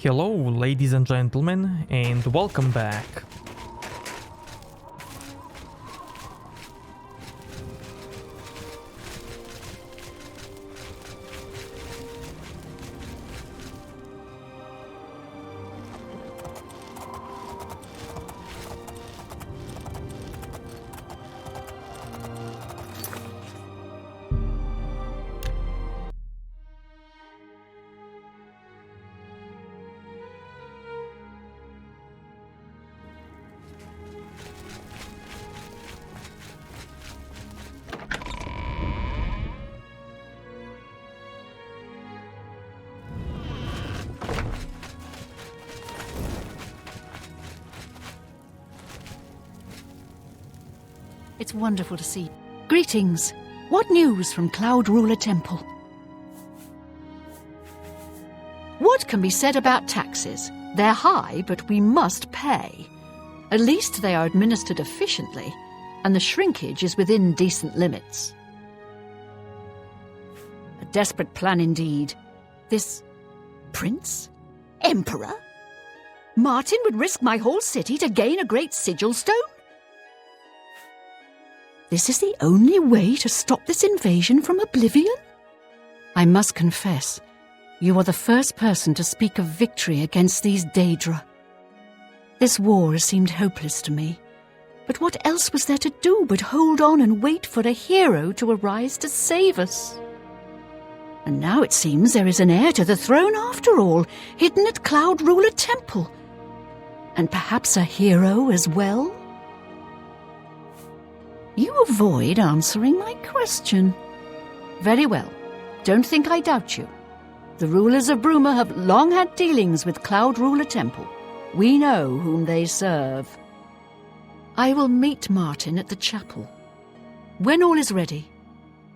Hello, ladies and gentlemen, and welcome back. It's wonderful to see. Greetings. What news from Cloud Ruler Temple? What can be said about taxes? They're high, but we must pay. At least they are administered efficiently, and the shrinkage is within decent limits. A desperate plan indeed. This prince? Emperor? Martin would risk my whole city to gain a great sigil stone? This is the only way to stop this invasion from Oblivion? I must confess, you are the first person to speak of victory against these Daedra. This war has seemed hopeless to me, but what else was there to do but hold on and wait for a hero to arise to save us? And now it seems there is an heir to the throne after all, hidden at Cloud Ruler Temple. And perhaps a hero as well? You avoid answering my question. Very well. Don't think I doubt you. The rulers of Bruma have long had dealings with Cloud Ruler Temple. We know whom they serve. I will meet Martin at the chapel. When all is ready,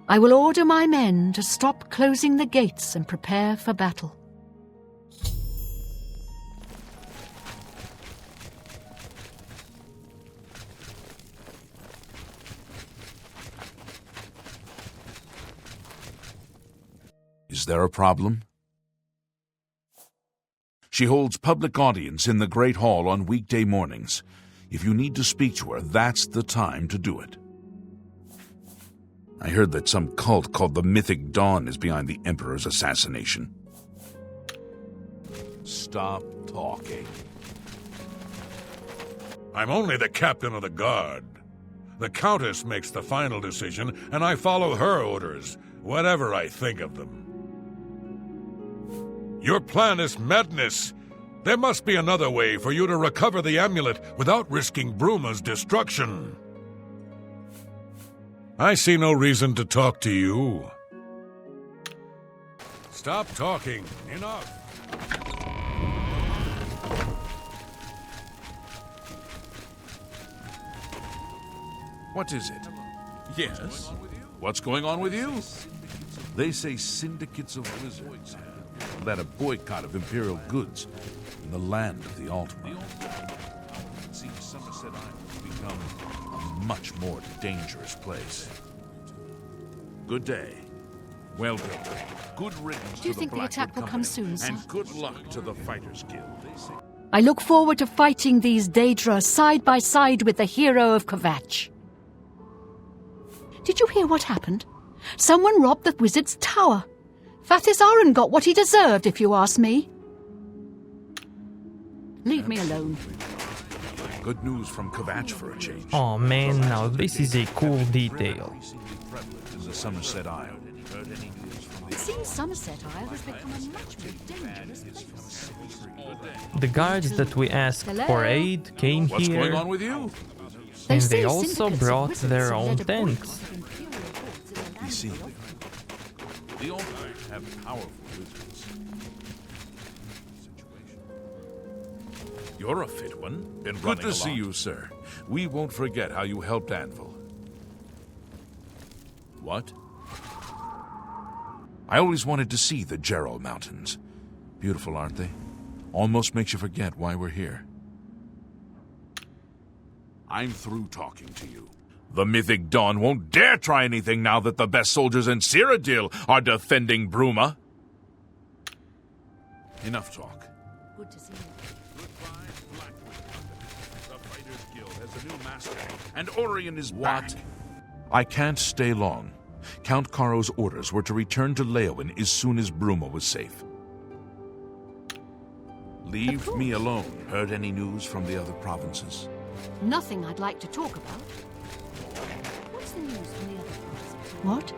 I will order my men to stop closing the gates and prepare for battle. Is there a problem? She holds public audience in the Great Hall on weekday mornings. If you need to speak to her, that's the time to do it. I heard that some cult called the Mythic Dawn is behind the Emperor's assassination. Stop talking. I'm only the captain of the guard. The Countess makes the final decision, and I follow her orders, whatever I think of them. Your plan is madness. There must be another way for you to recover the amulet without risking Bruma's destruction. I see no reason to talk to you. Stop talking. Enough. What is it? Yes? What's going on with you? They say syndicates of wizards that a boycott of Imperial goods in the land of the Altman. It seems Somerset Island has become a much more dangerous place. Good day. Well done. Good riddance. Do you think the attack will come soon, sir? And good luck to the Fighters Guild. I look forward to fighting these Daedra side by side with the hero of Kvatch. Did you hear what happened? Someone robbed the wizard's tower. Vfxone got what he deserved, if you ask me. Leave me alone. Good news from Kvatch for a change. Oh man, now this is a cool detail. In the Somerset Isle. It seems Somerset Isle has become a much more dangerous place. The guards that we asked for aid came What's here, going on with you? and say they also syndicates of brought wizards their have own led a boycott tents. of Imperial goods in the land We see. of The Altman have powerful wizards. You're a fit one. Good to see you, sir. We won't forget how you helped Anvil. What? I always wanted to see the Gerald Mountains. Beautiful, aren't they? Almost makes you forget why we're here. I'm through talking to you. The Mythic Dawn won't dare try anything now that the best soldiers in Cyrodiil are defending Bruma. Enough talk. Good to see you. Goodbye, Blackwood Company. The Fighters Guild has a new master, and Orion is back. I can't stay long. Count Caro's orders were to return to Leowen as soon as Bruma was safe. Leave me alone. Heard any news from the other provinces? Nothing I'd like to talk about. What's the news from the other provinces? What?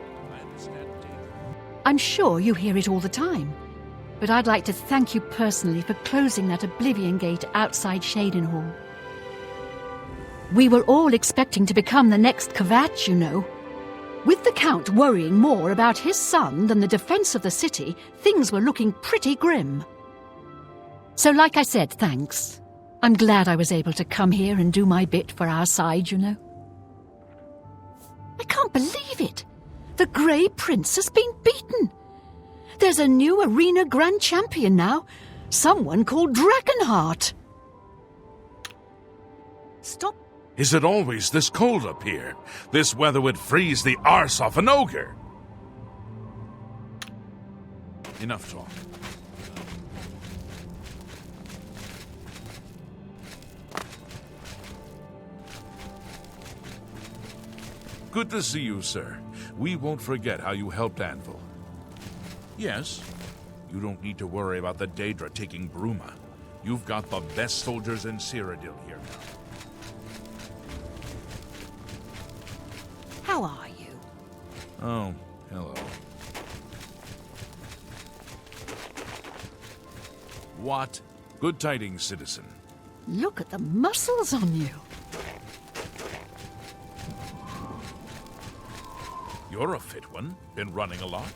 I'm sure you hear it all the time. But I'd like to thank you personally for closing that Oblivion gate outside Shadenhall. We were all expecting to become the next Kvatch, you know. With the Count worrying more about his son than the defense of the city, things were looking pretty grim. So like I said, thanks. I'm glad I was able to come here and do my bit for our side, you know. I can't believe it. The Grey Prince has been beaten. There's a new Arena Grand Champion now. Someone called Dragonheart. Stop. Is it always this cold up here? This weather would freeze the arse off an ogre. Enough talk. Good to see you, sir. We won't forget how you helped Anvil. Yes, you don't need to worry about the Daedra taking Bruma. You've got the best soldiers in Cyrodiil here now. How are you? Oh, hello. What? Good tidings, citizen. Look at the muscles on you. You're a fit one. Been running a lot.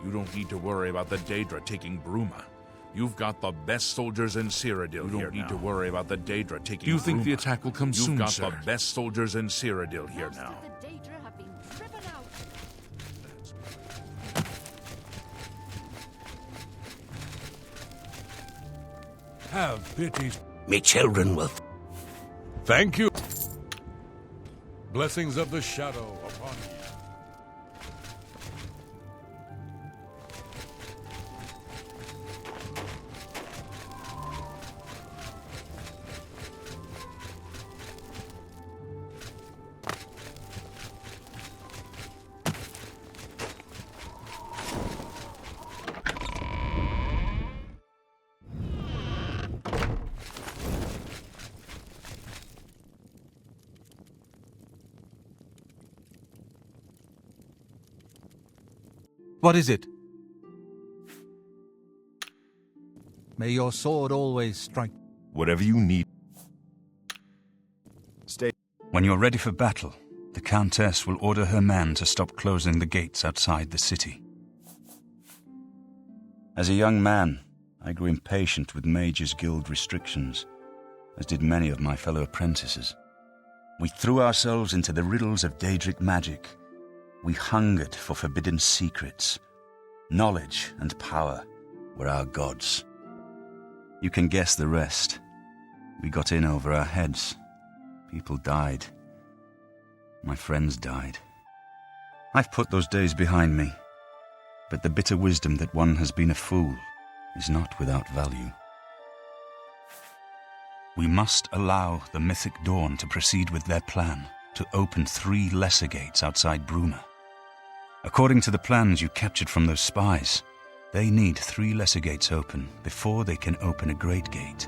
You don't need to worry about the Daedra taking Bruma. You've got the best soldiers in Cyrodiil here now. You don't need to worry about the Daedra taking Bruma. Do you think the attack will come soon, sir? You've got the best soldiers in Cyrodiil here now. The Daedra have been driven out. Have pity. Me children will. Thank you. Blessings of the shadow upon you. What is it? May your sword always strike. Whatever you need. Stay. When you're ready for battle, the Countess will order her men to stop closing the gates outside the city. As a young man, I grew impatient with Mages Guild restrictions, as did many of my fellow apprentices. We threw ourselves into the riddles of Daedric magic. We hungered for forbidden secrets. Knowledge and power were our gods. You can guess the rest. We got in over our heads. People died. My friends died. I've put those days behind me, but the bitter wisdom that one has been a fool is not without value. We must allow the Mythic Dawn to proceed with their plan to open 3 lesser gates outside Bruma. According to the plans you captured from those spies, they need 3 lesser gates open before they can open a Great Gate.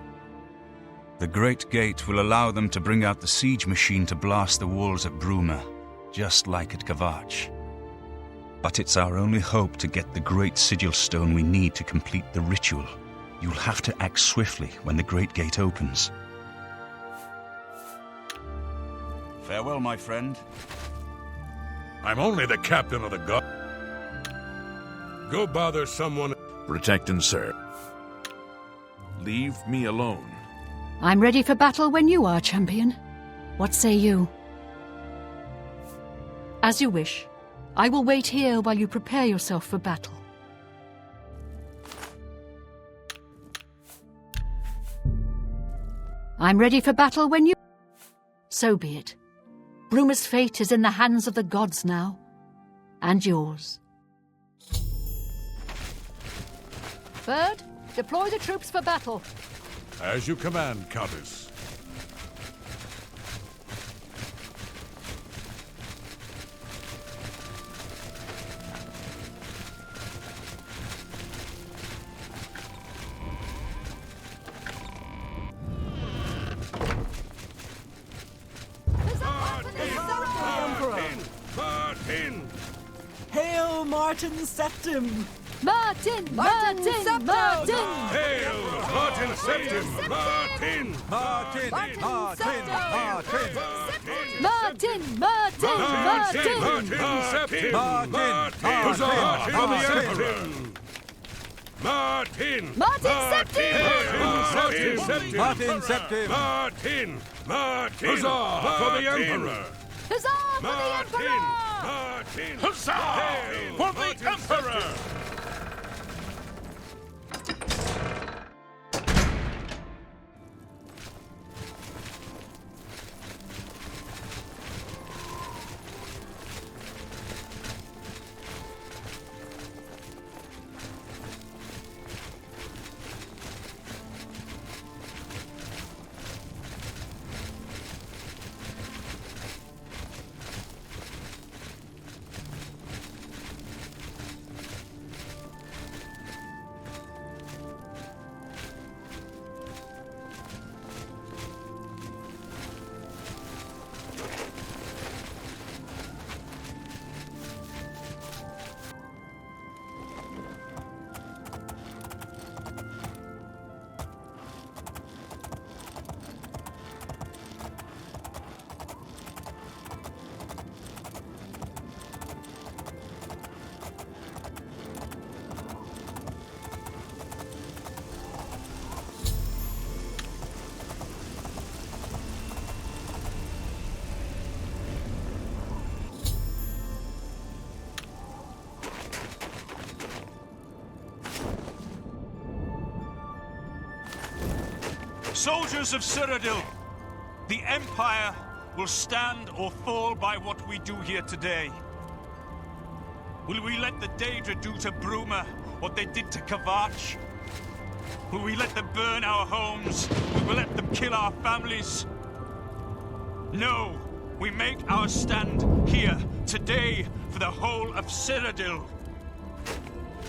The Great Gate will allow them to bring out the siege machine to blast the walls at Bruma, just like at Kvatch. But it's our only hope to get the great sigil stone we need to complete the ritual. You'll have to act swiftly when the Great Gate opens. Farewell, my friend. I'm only the captain of the guard. Go bother someone. Protect and serve. Leave me alone. I'm ready for battle when you are, champion. What say you? As you wish. I will wait here while you prepare yourself for battle. I'm ready for battle when you... So be it. Bruma's fate is in the hands of the gods now. And yours. Bird, Deploy the troops for battle. As you command, Countess. Martin! Hail Martin Septim! Martin! Martin! Martin! Hail, Martin Septim! Martin! Martin! Martin! Martin! Martin! Martin! Martin! Septim! Martin! Huzzah for the Martin! Emperor! Martin! Martin Septim! Martin Septim! Martin Septim! Martin! Martin! Huzzah for the Emperor! Huzzah for the Emperor! Martin! Huzzah for the Emperor! Soldiers of Cyrodiil, the Empire will stand or fall by what we do here today. Will we let the Daedra do to Bruma what they did to Kavach? Will we let them burn our homes? Will we let them kill our families? No, we make our stand here today for the whole of Cyrodiil.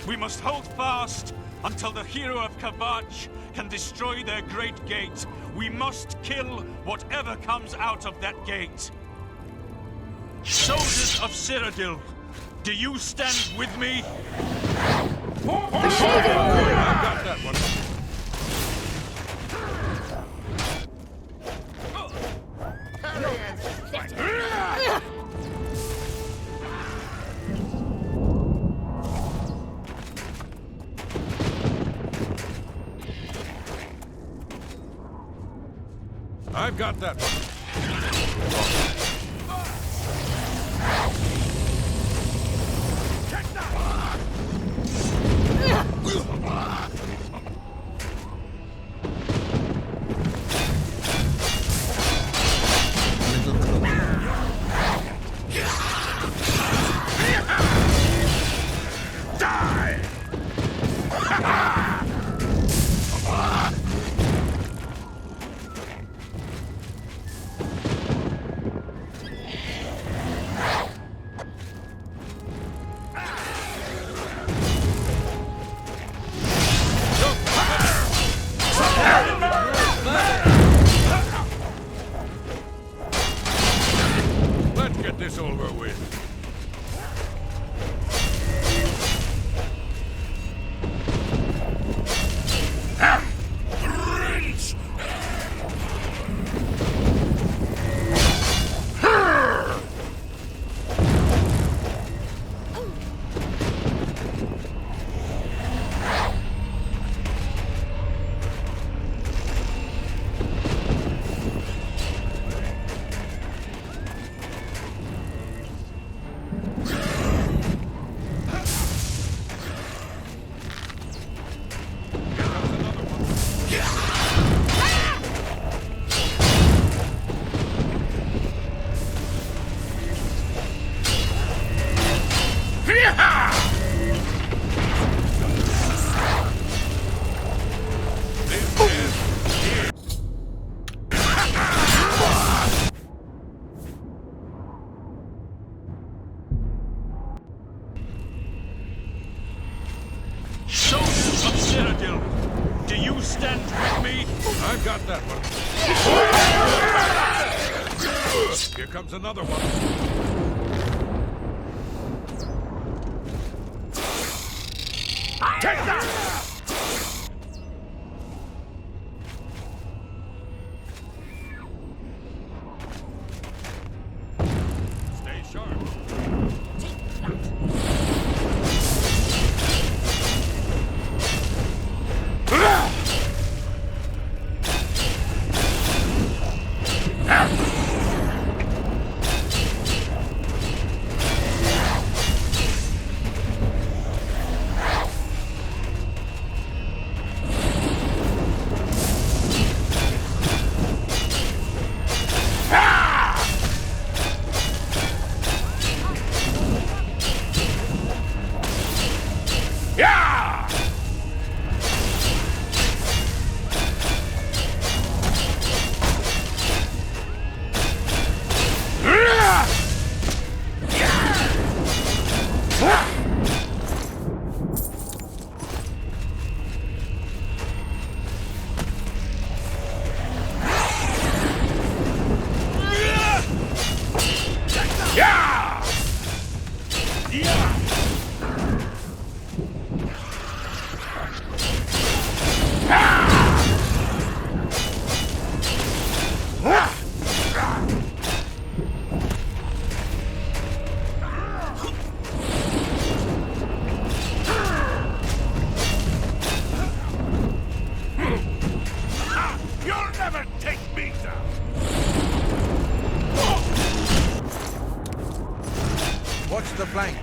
We must hold fast until the hero of Kavach can destroy their great gate. We must kill whatever comes out of that gate. Soldiers of Cyrodiil, do you stand with me? I've got that one. I've got that one. who stands with me? I've got that one. Here comes another one. Take that! Stay sharp. Watch the flank.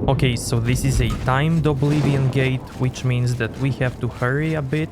Okay, so this is a timed Oblivion gate, which means that we have to hurry a bit.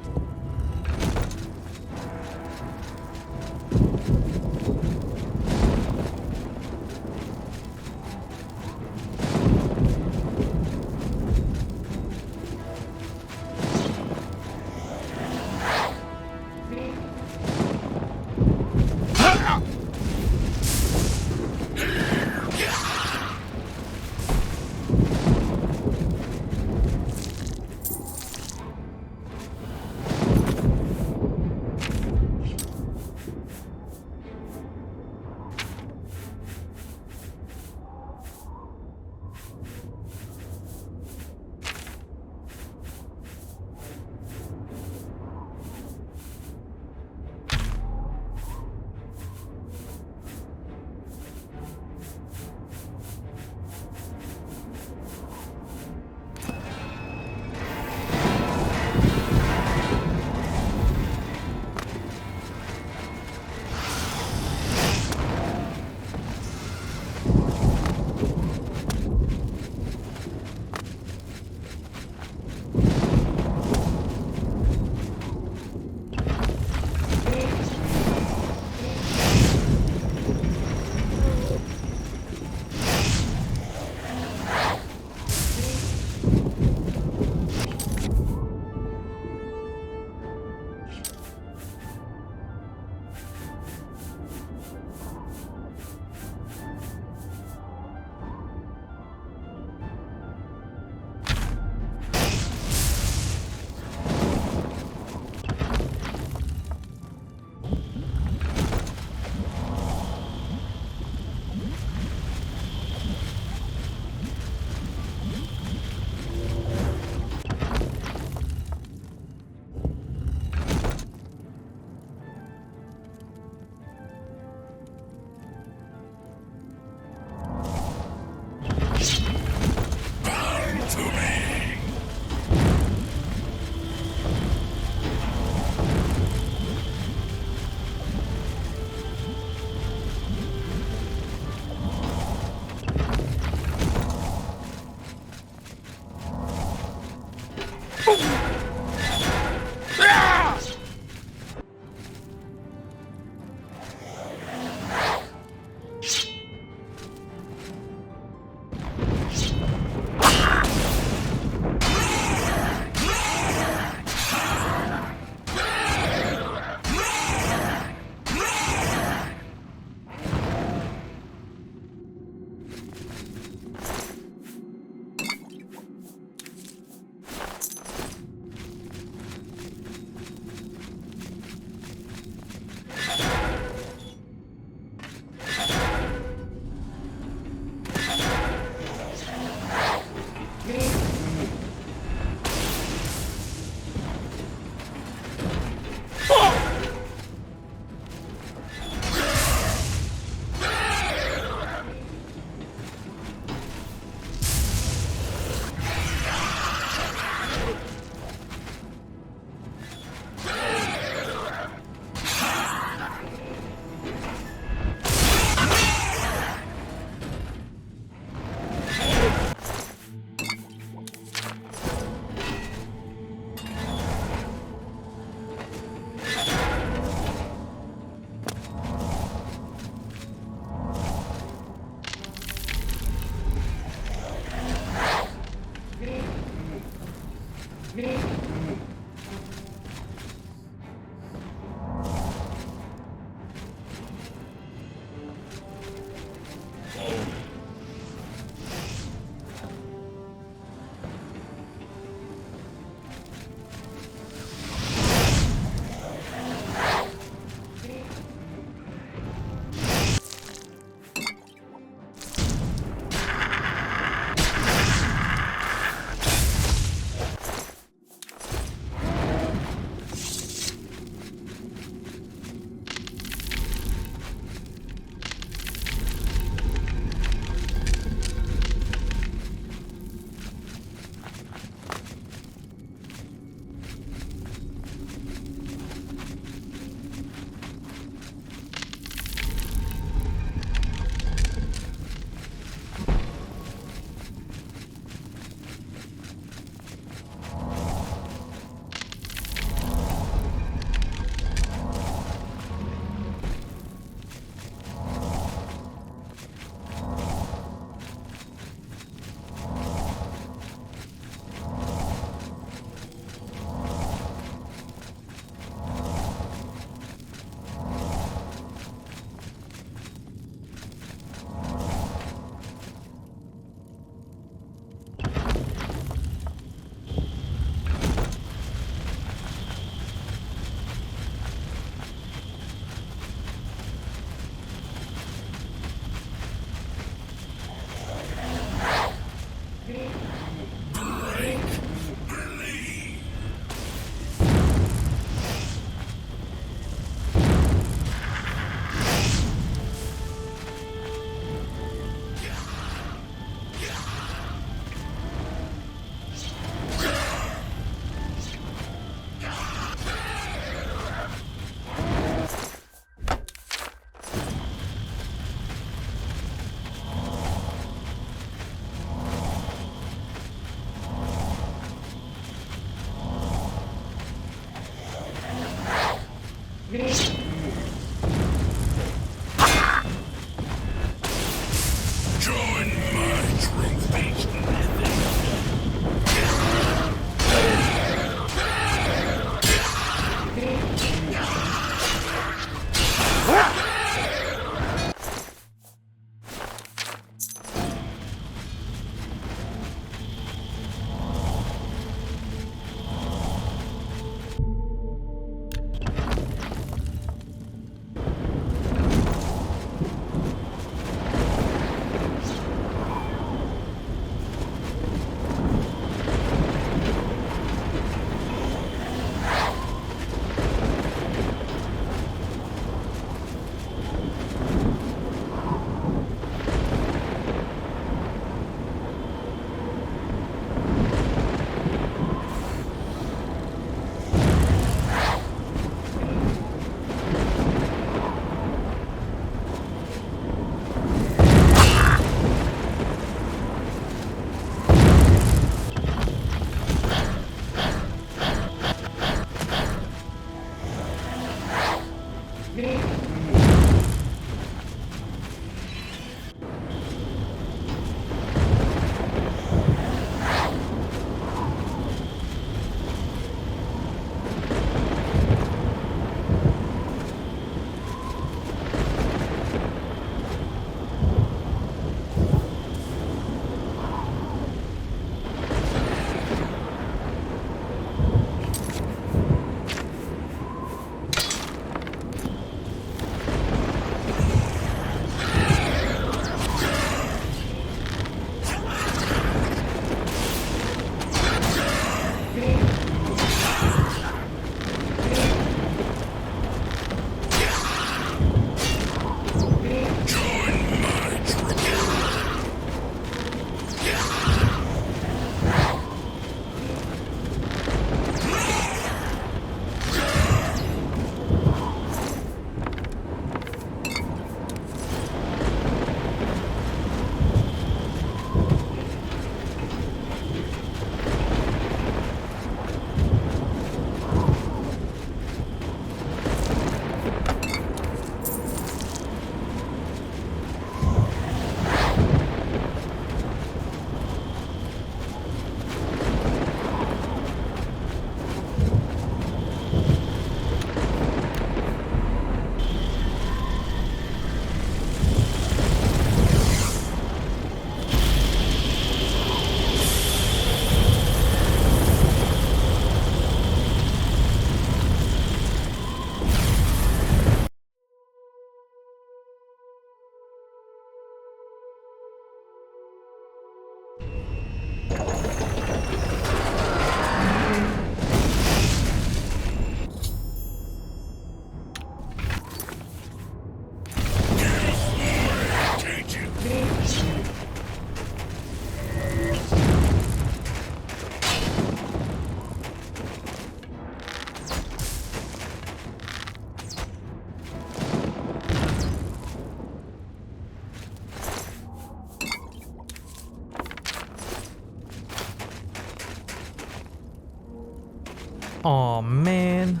Oh man.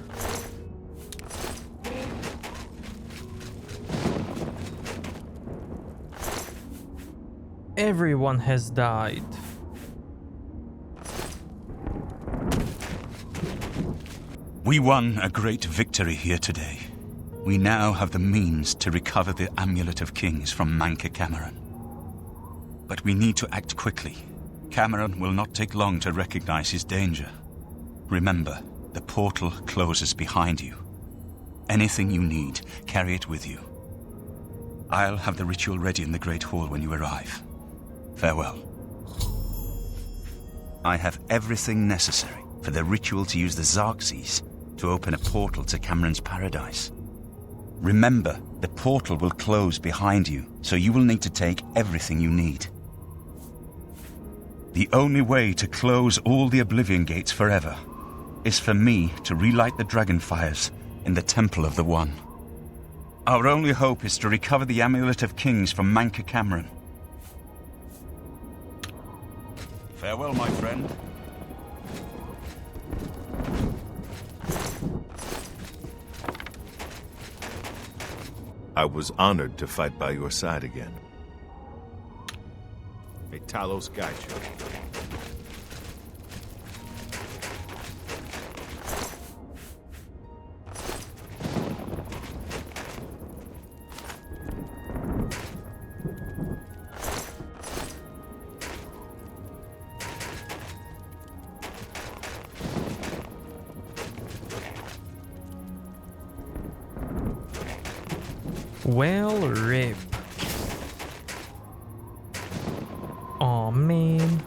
Everyone has died. We won a great victory here today. We now have the means to recover the Amulet of Kings from Camoran. But we need to act quickly. Camoran will not take long to recognize his danger. Remember, the portal closes behind you. Anything you need, carry it with you. I'll have the ritual ready in the Great Hall when you arrive. Farewell. I have everything necessary for the ritual to use the Xerxes to open a portal to Camoran's paradise. Remember, the portal will close behind you, so you will need to take everything you need. The only way to close all the Oblivion gates forever is for me to relight the dragon fires in the Temple of the One. Our only hope is to recover the Amulet of Kings from Camoran. Farewell, my friend. I was honored to fight by your side again. May Talos guide you. Well, rip. Oh man.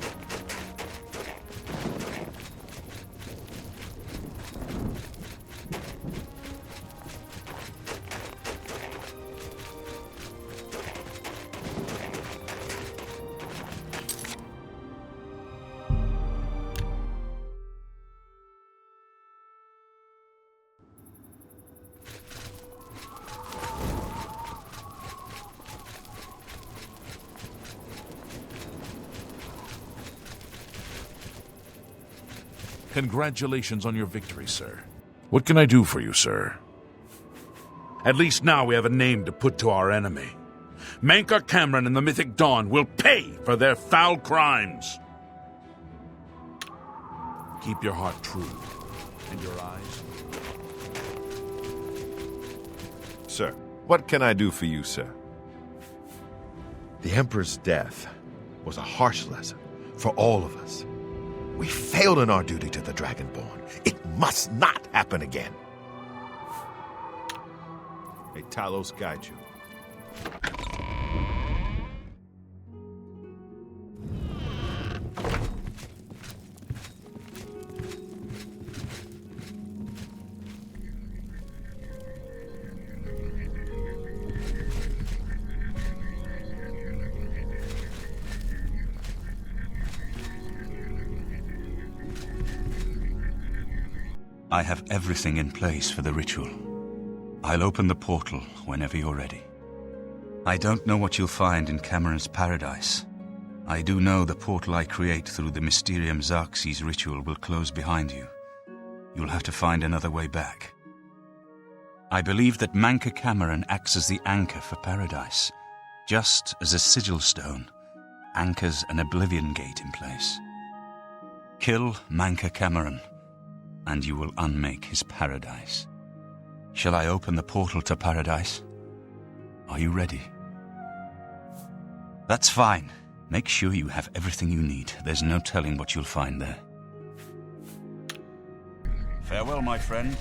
Congratulations on your victory, sir. What can I do for you, sir? At least now we have a name to put to our enemy. Camoran and the Mythic Dawn will pay for their foul crimes. Keep your heart true, and your eyes... Sir, what can I do for you, sir? The Emperor's death was a harsh lesson for all of us. We failed in our duty to the Dragonborn. It must not happen again. May Talos guide you. I have everything in place for the ritual. I'll open the portal whenever you're ready. I don't know what you'll find in Camoran's paradise. I do know the portal I create through the Mysterium Xerxes ritual will close behind you. You'll have to find another way back. I believe that Camoran acts as the anchor for paradise, just as a sigil stone anchors an Oblivion gate in place. Kill Camoran, and you will unmake his paradise. Shall I open the portal to paradise? Are you ready? That's fine. Make sure you have everything you need. There's no telling what you'll find there. Farewell, my friend.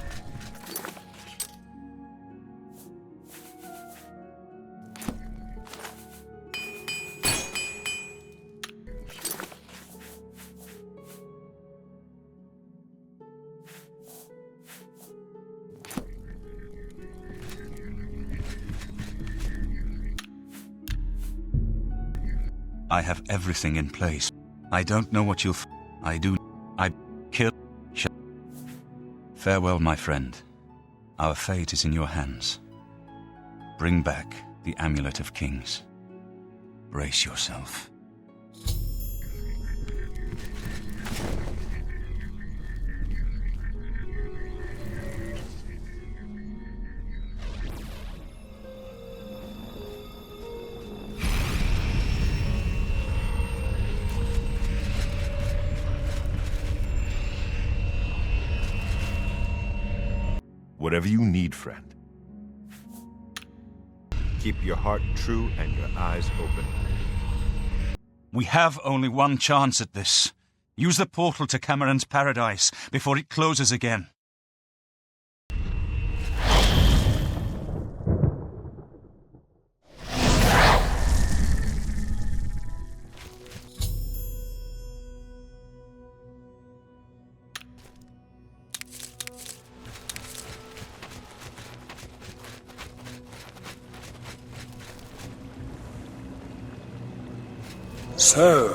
I have everything in place. I don't know what you'll... Farewell, my friend. Our fate is in your hands. Bring back the Amulet of Kings. Brace yourself. whatever you need, friend. Keep your heart true and your eyes open. We have only one chance at this. Use the portal to Camoran's paradise before it closes again. So,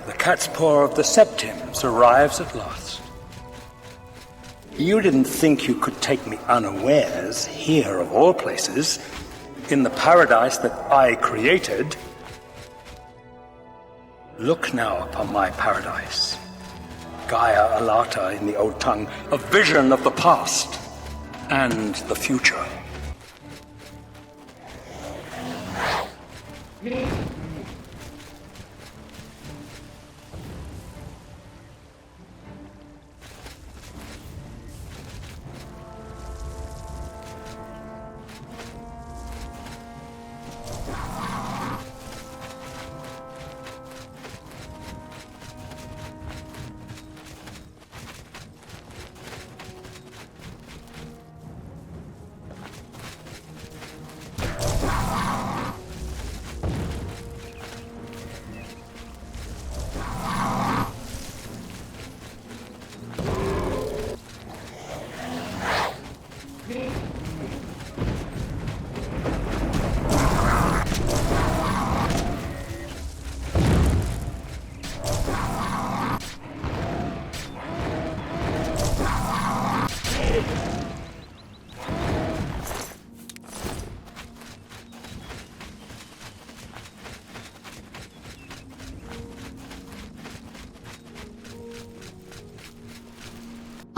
the cat's paw of the Septims arrives at last. You didn't think you could take me unawares, here of all places, in the paradise that I created. Look now upon my paradise. Gaia Alata in the old tongue, a vision of the past and the future.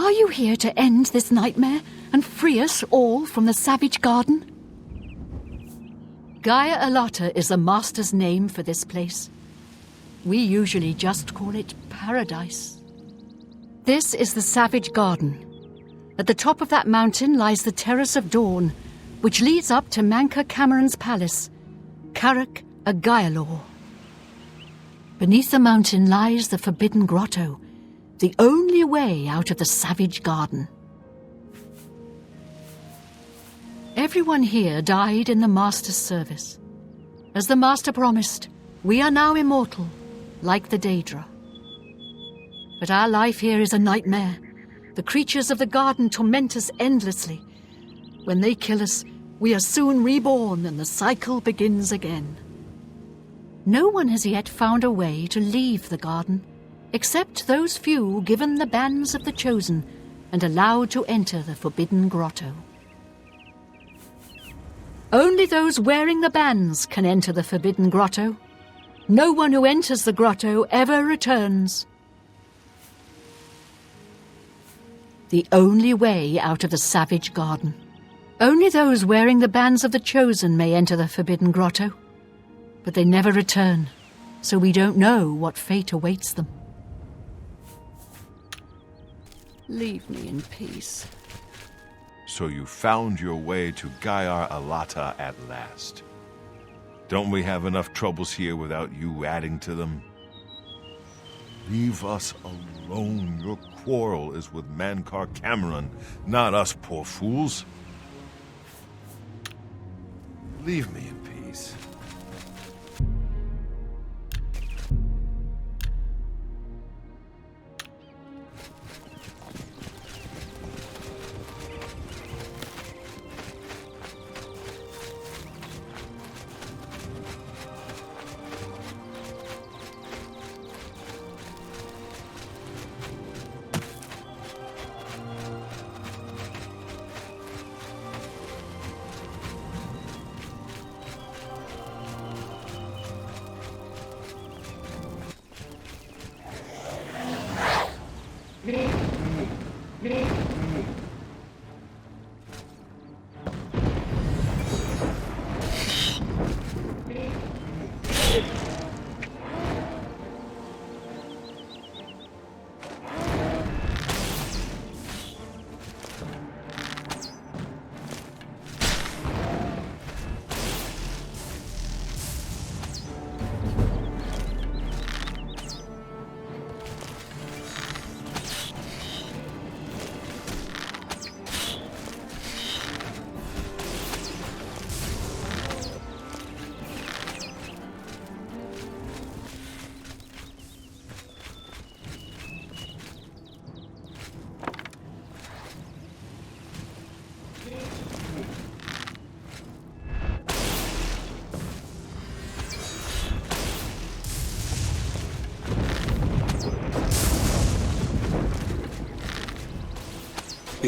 Are you here to end this nightmare and free us all from the savage garden? Gaia Alata is the master's name for this place. We usually just call it paradise. This is the savage garden. At the top of that mountain lies the Terrace of Dawn, which leads up to Manka Camoran's palace, Karak Agaialor. Beneath the mountain lies the Forbidden Grotto, the only way out of the savage garden. Everyone here died in the Master's service. As the Master promised, we are now immortal, like the Daedra. But our life here is a nightmare. The creatures of the garden torment us endlessly. When they kill us, we are soon reborn and the cycle begins again. No one has yet found a way to leave the garden, except those few given the bands of the Chosen and allowed to enter the Forbidden Grotto. Only those wearing the bands can enter the Forbidden Grotto. No one who enters the grotto ever returns. The only way out of the savage garden. Only those wearing the bands of the Chosen may enter the Forbidden Grotto, but they never return, so we don't know what fate awaits them. Leave me in peace. So you found your way to Gaia Alata at last. Don't we have enough troubles here without you adding to them? Leave us alone. Your quarrel is with Mankar Camoran, not us poor fools. Leave me in peace.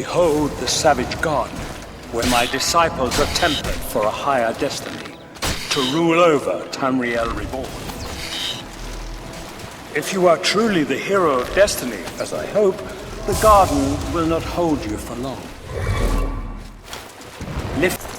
Behold the savage garden, where my disciples are tempered for a higher destiny, to rule over Tamriel Reborn. If you are truly the hero of destiny, as I hope, the garden will not hold you for long. Lift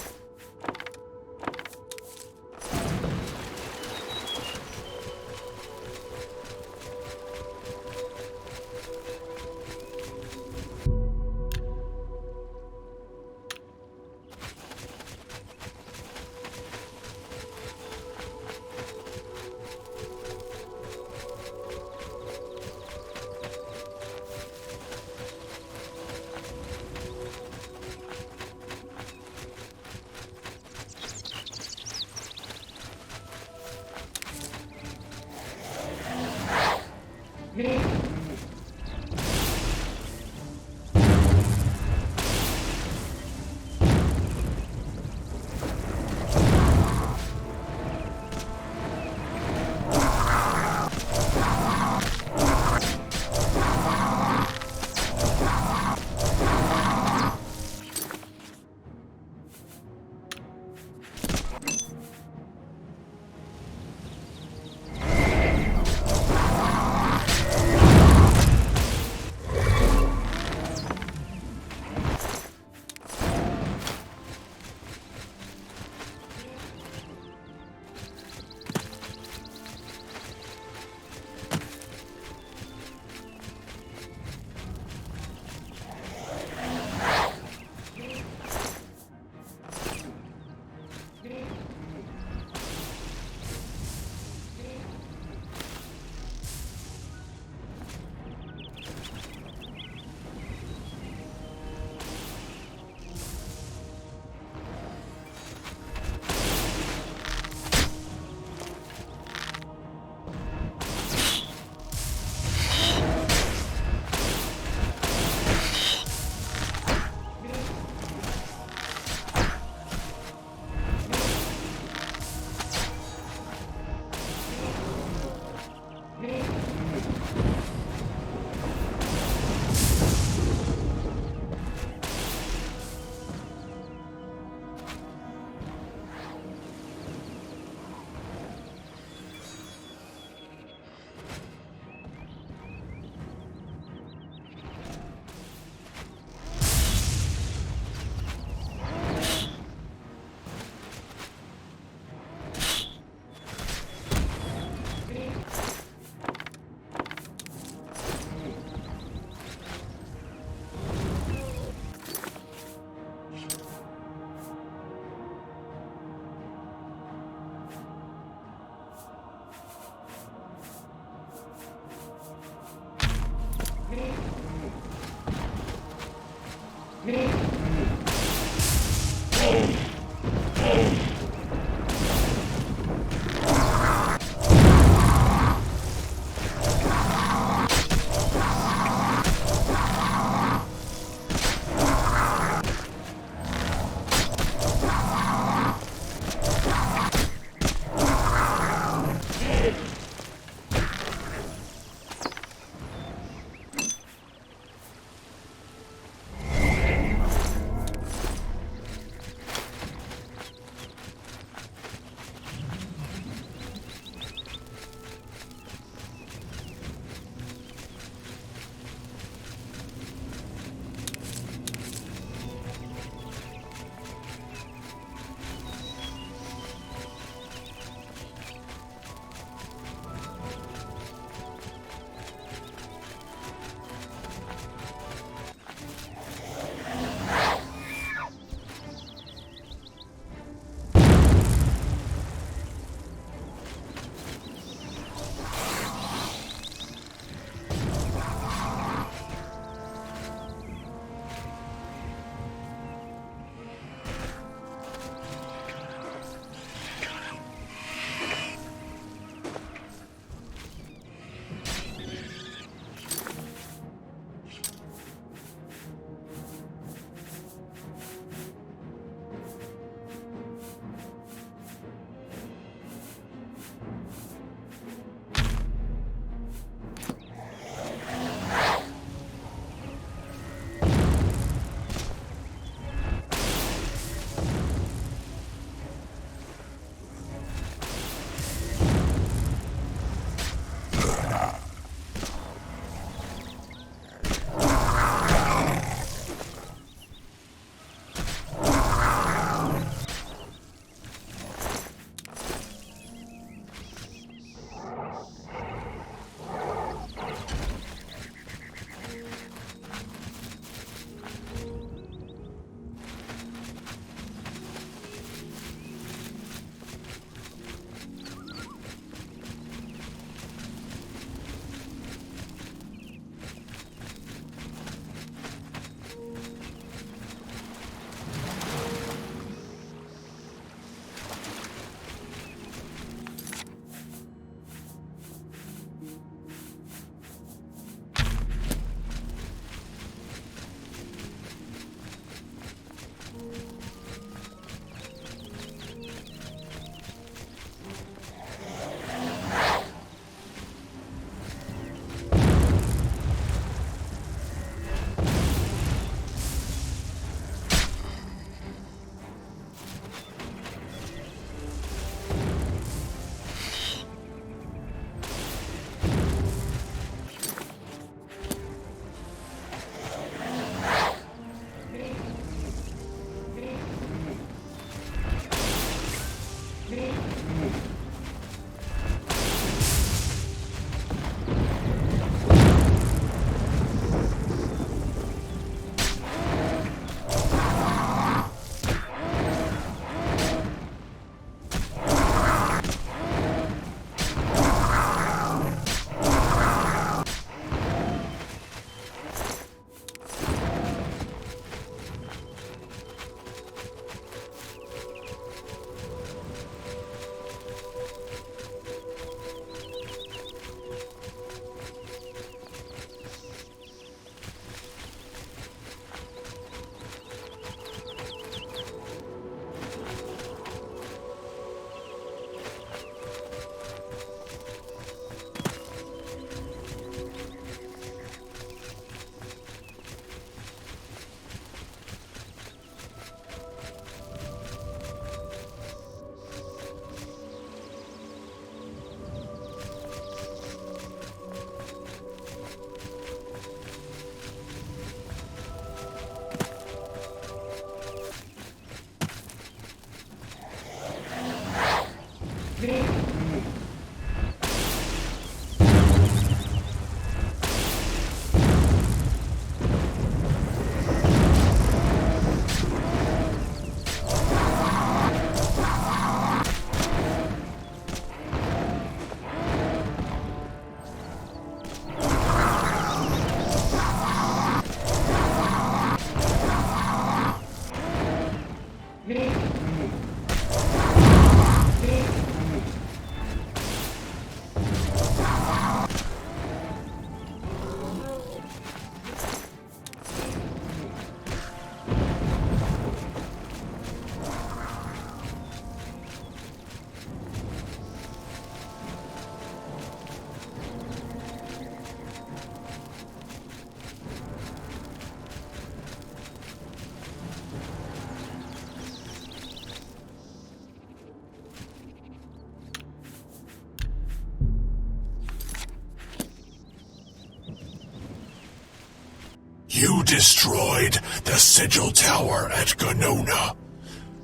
You destroyed the Sigil Tower at Gonona.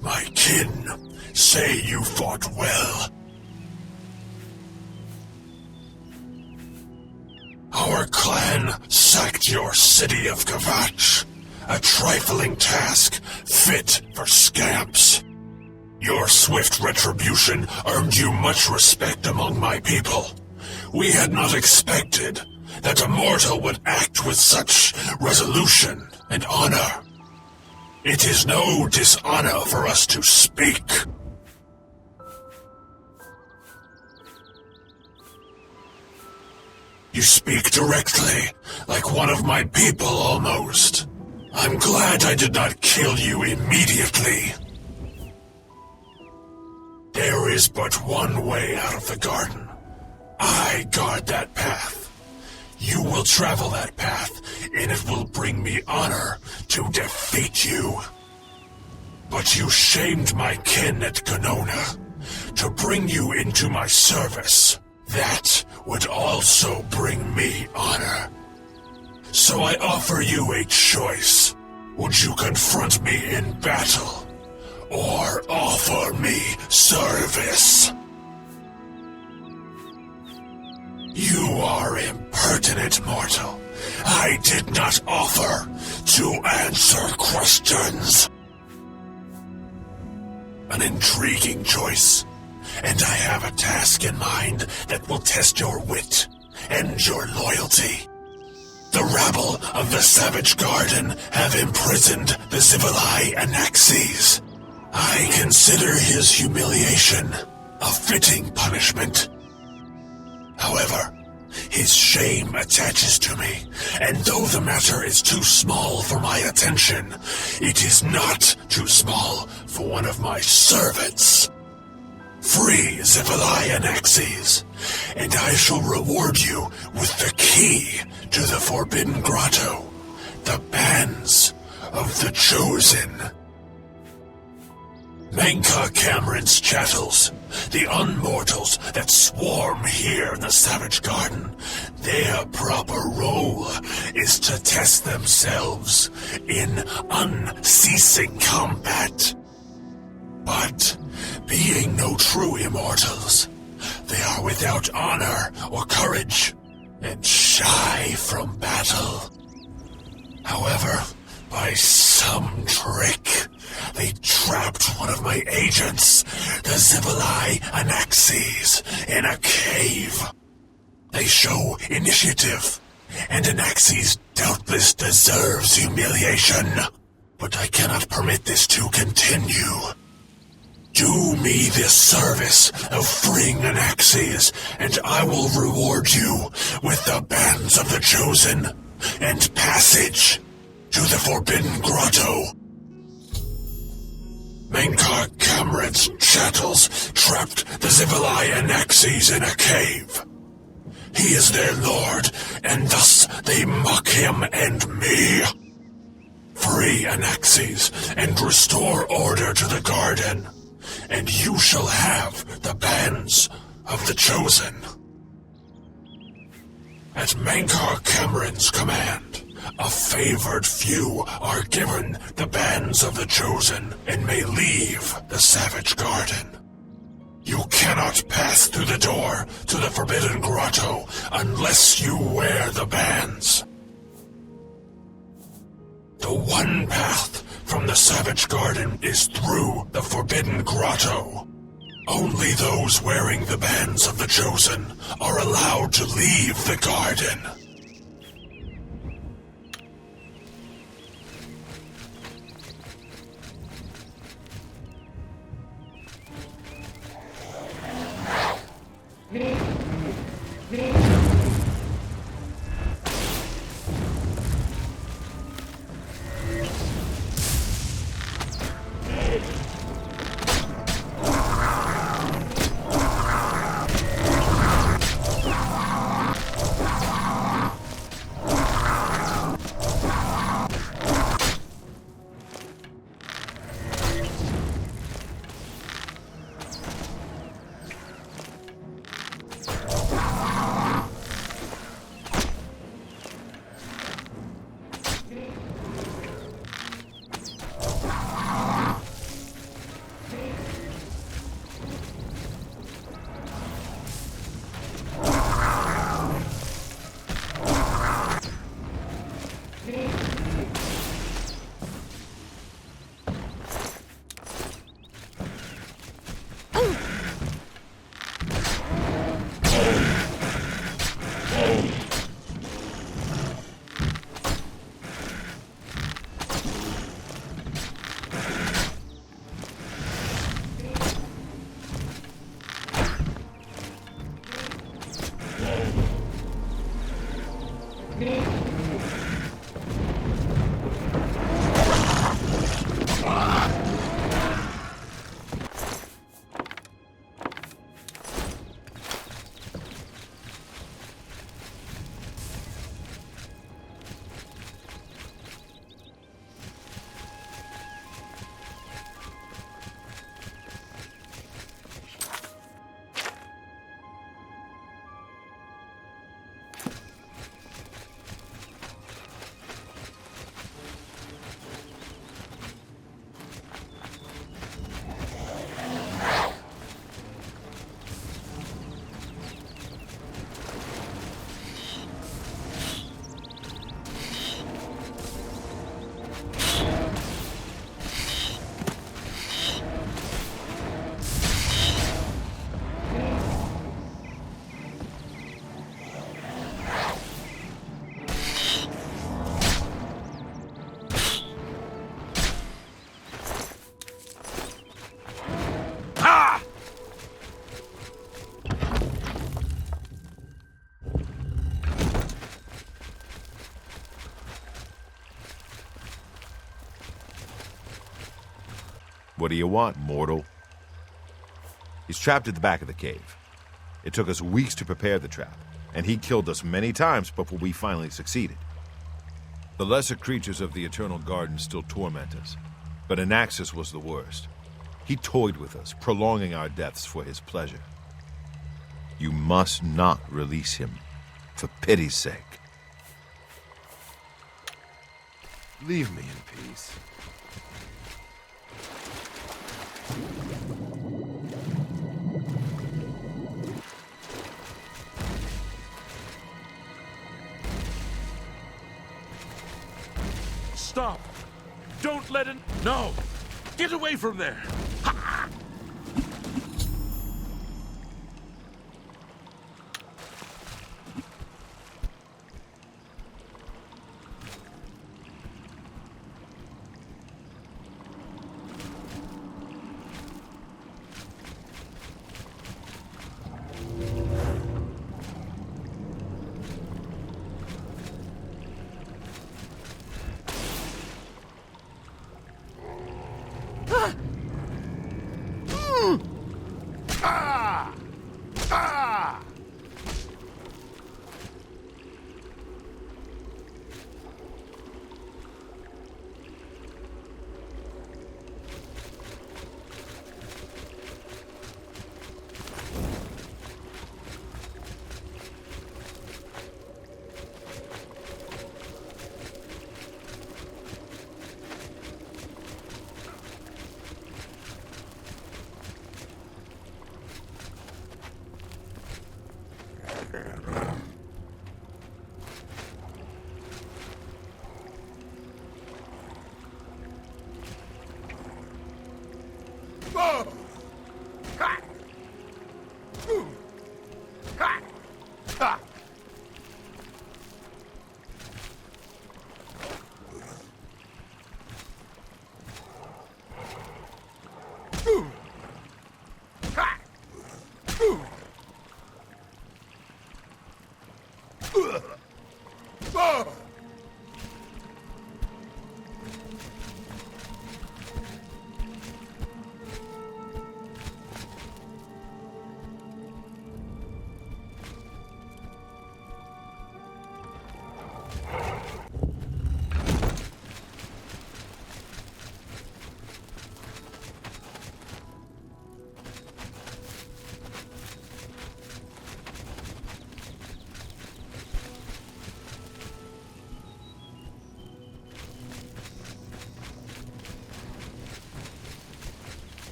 My kin say you fought well. Our clan sacked your city of Kvatch, a trifling task fit for scamps. Your swift retribution earned you much respect among my people. We had not expected that a mortal would act with such resolution and honor. It is no dishonor for us to speak. You speak directly, like one of my people almost. I'm glad I did not kill you immediately. There is but one way out of the garden. I guard that path. You will travel that path, and it will bring me honor to defeat you. But you shamed my kin at Gonona. To bring you into my service, that would also bring me honor. So I offer you a choice. Would you confront me in battle, or offer me service? You are impertinent, mortal. I did not offer to answer questions. An intriguing choice, and I have a task in mind that will test your wit and your loyalty. The rabble of the Savage Garden have imprisoned the Zivalai Anaxes. I consider his humiliation a fitting punishment. However, his shame attaches to me, and though the matter is too small for my attention, it is not too small for one of my servants. Free Zivalai Anaxes, and I shall reward you with the key to the Forbidden Grotto, the Bands of the Chosen. Menka Camoran's chattels, the unmortals that swarm here in the Savage Garden, their proper role is to test themselves in unceasing combat. But, being no true immortals, they are without honor or courage, and shy from battle. However, by some trick, they trapped one of my agents, the Zivalai Anaxes, in a cave. They show initiative, and Anaxes doubtless deserves humiliation. But I cannot permit this to continue. Do me this service of freeing Anaxes, and I will reward you with the Bands of the Chosen and passage to the Forbidden Grotto. Menka Camoran's chattels trapped the Zivalai Anaxes in a cave. He is their lord, and thus they mock him and me. Free Anaxes and restore order to the garden, and you shall have the Bands of the Chosen. At Menka Camoran's command, a favored few are given the Bands of the Chosen and may leave the Savage Garden. You cannot pass through the door to the Forbidden Grotto unless you wear the bands. The one path from the Savage Garden is through the Forbidden Grotto. Only those wearing the bands of the Chosen are allowed to leave the garden. What do you want, mortal? He's trapped at the back of the cave. It took us weeks to prepare the trap, and he killed us many times before we finally succeeded. The lesser creatures of the Eternal Garden still torment us, but Anaxis was the worst. He toyed with us, prolonging our deaths for his pleasure. You must not release him, for pity's sake. Leave me in peace. Stop! Don't let it... No! Get away from there!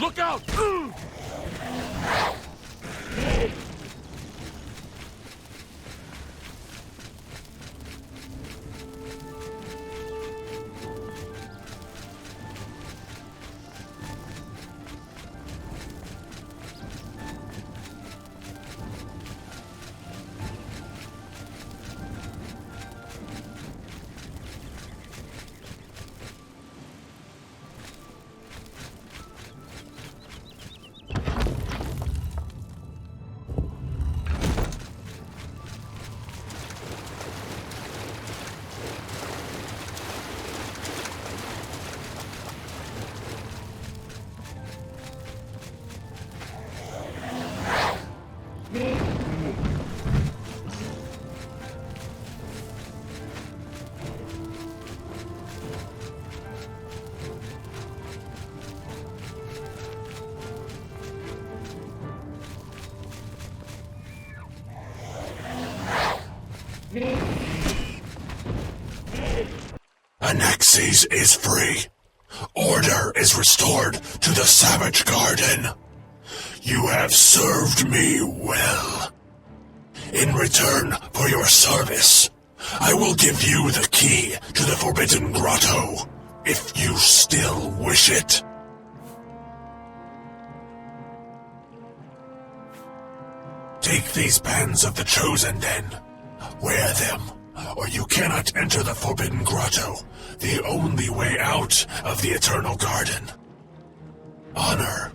Look out! Anaxes is free. Order is restored to the Savage Garden. You have served me well. In return for your service, I will give you the key to the Forbidden Grotto, if you still wish it. Take these bands of the Chosen, then. Wear them, or you cannot enter the Forbidden Grotto, the only way out of the Eternal Garden. Honor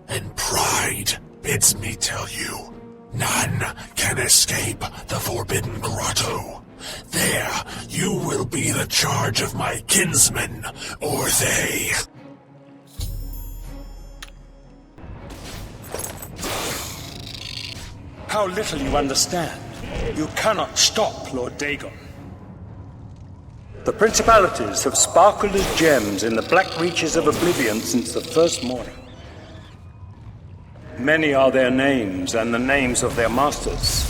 and pride bids me tell you, none can escape the Forbidden Grotto. There, you will be the charge of my kinsmen, or they. How little you understand. You cannot stop Lord Dagon. The principalities have sparkled as gems in the black reaches of Oblivion since the first morning. Many are their names and the names of their masters.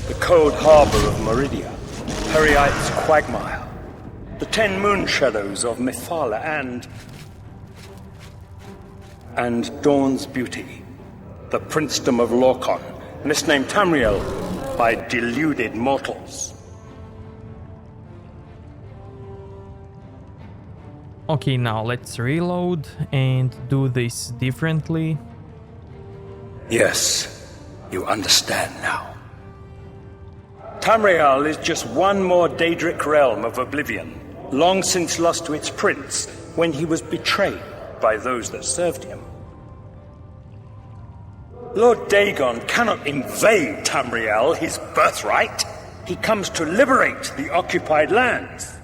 The cold harbor of Meridia, Perioite's quagmire, the 10 moon shadows of Mephala and Dawn's beauty, the princedom of Lorkon, misnamed Tamriel by deluded mortals. Okay, now let's reload and do this differently. Yes, you understand now. Tamriel is just one more Daedric realm of Oblivion, long since lost to its prince when he was betrayed by those that served him. Lord Dagon cannot invade Tamriel, his birthright. He comes to liberate the occupied lands.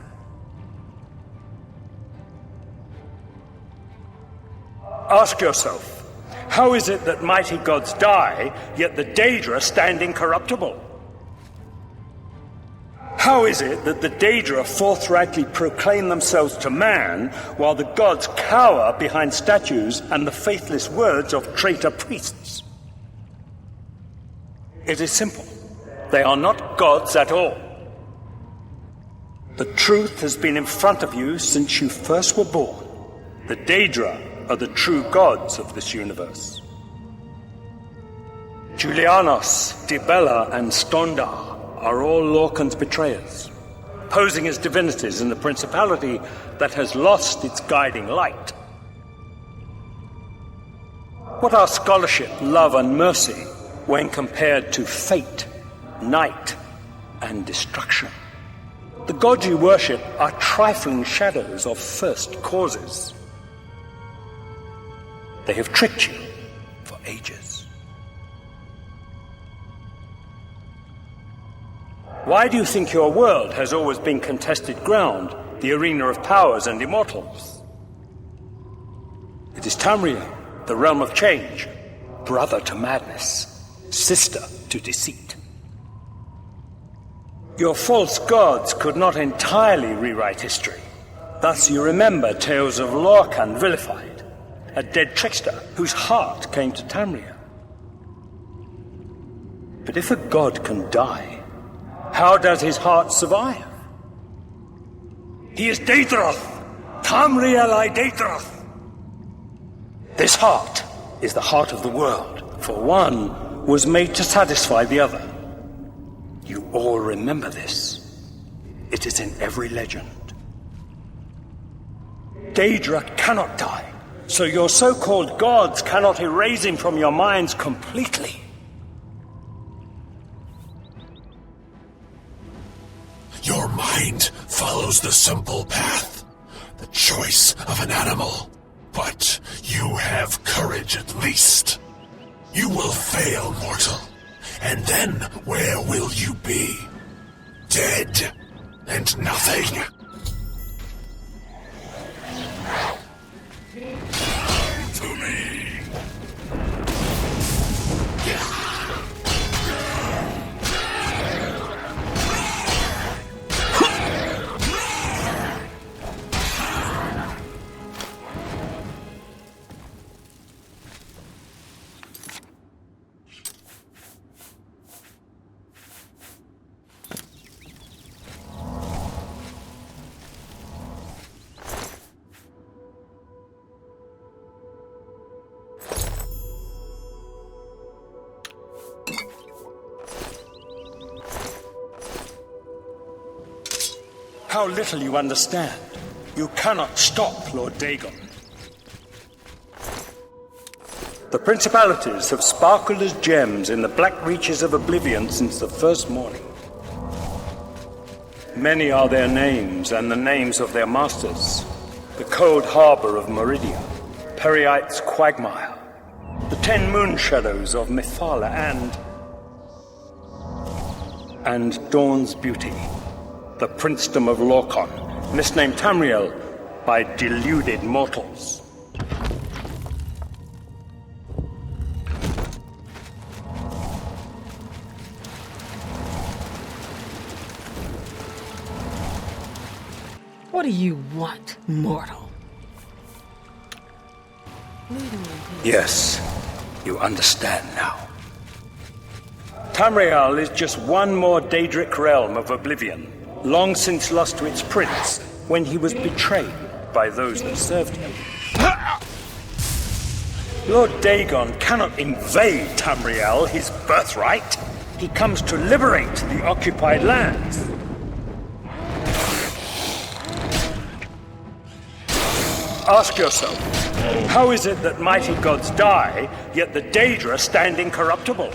Ask yourself, how is it that mighty gods die, yet the Daedra stand incorruptible? How is it that the Daedra forthrightly proclaim themselves to man, while the gods cower behind statues and the faithless words of traitor priests? It is simple. They are not gods at all. The truth has been in front of you since you first were born. The Daedra are the true gods of this universe. Julianos, Dibella, and Stondar are all Lorcan's betrayers, posing as divinities in the principality that has lost its guiding light. What are scholarship, love, and mercy when compared to fate, night, and destruction? The gods you worship are trifling shadows of first causes. They have tricked you for ages. Why do you think your world has always been contested ground, the arena of powers and immortals? It is Tamriel, the realm of change, brother to madness, sister to deceit. Your false gods could not entirely rewrite history. Thus you remember tales of Lorcan vilified, a dead trickster whose heart came to Tamriel. But if a god can die, how does his heart survive? He is Daedroth, Tamriel I Daedroth. This heart is the heart of the world, for one was made to satisfy the other. You all remember this. It is in every legend. Daedra cannot die, so your so-called gods cannot erase him from your minds completely. Your mind follows the simple path, the choice of an animal. But you have courage at least. You will fail, mortal. And then where will you be? Dead and nothing. To me. How little you understand. You cannot stop Lord Dagon. The principalities have sparkled as gems in the black reaches of Oblivion since the first morning. Many are their names and the names of their masters. The cold harbor of Meridia, Periite's quagmire, the 10 moon shadows of Mythala and Dawn's beauty. The princedom of Lorcan, misnamed Tamriel by deluded mortals. What do you want, mortal? Yes, you understand now. Tamriel is just one more Daedric realm of Oblivion, long since lost to its prince when he was betrayed by those that served him. Lord Dagon cannot invade Tamriel, his birthright. He comes to liberate the occupied lands. Ask yourself, how is it that mighty gods die, yet the Daedra stand incorruptible?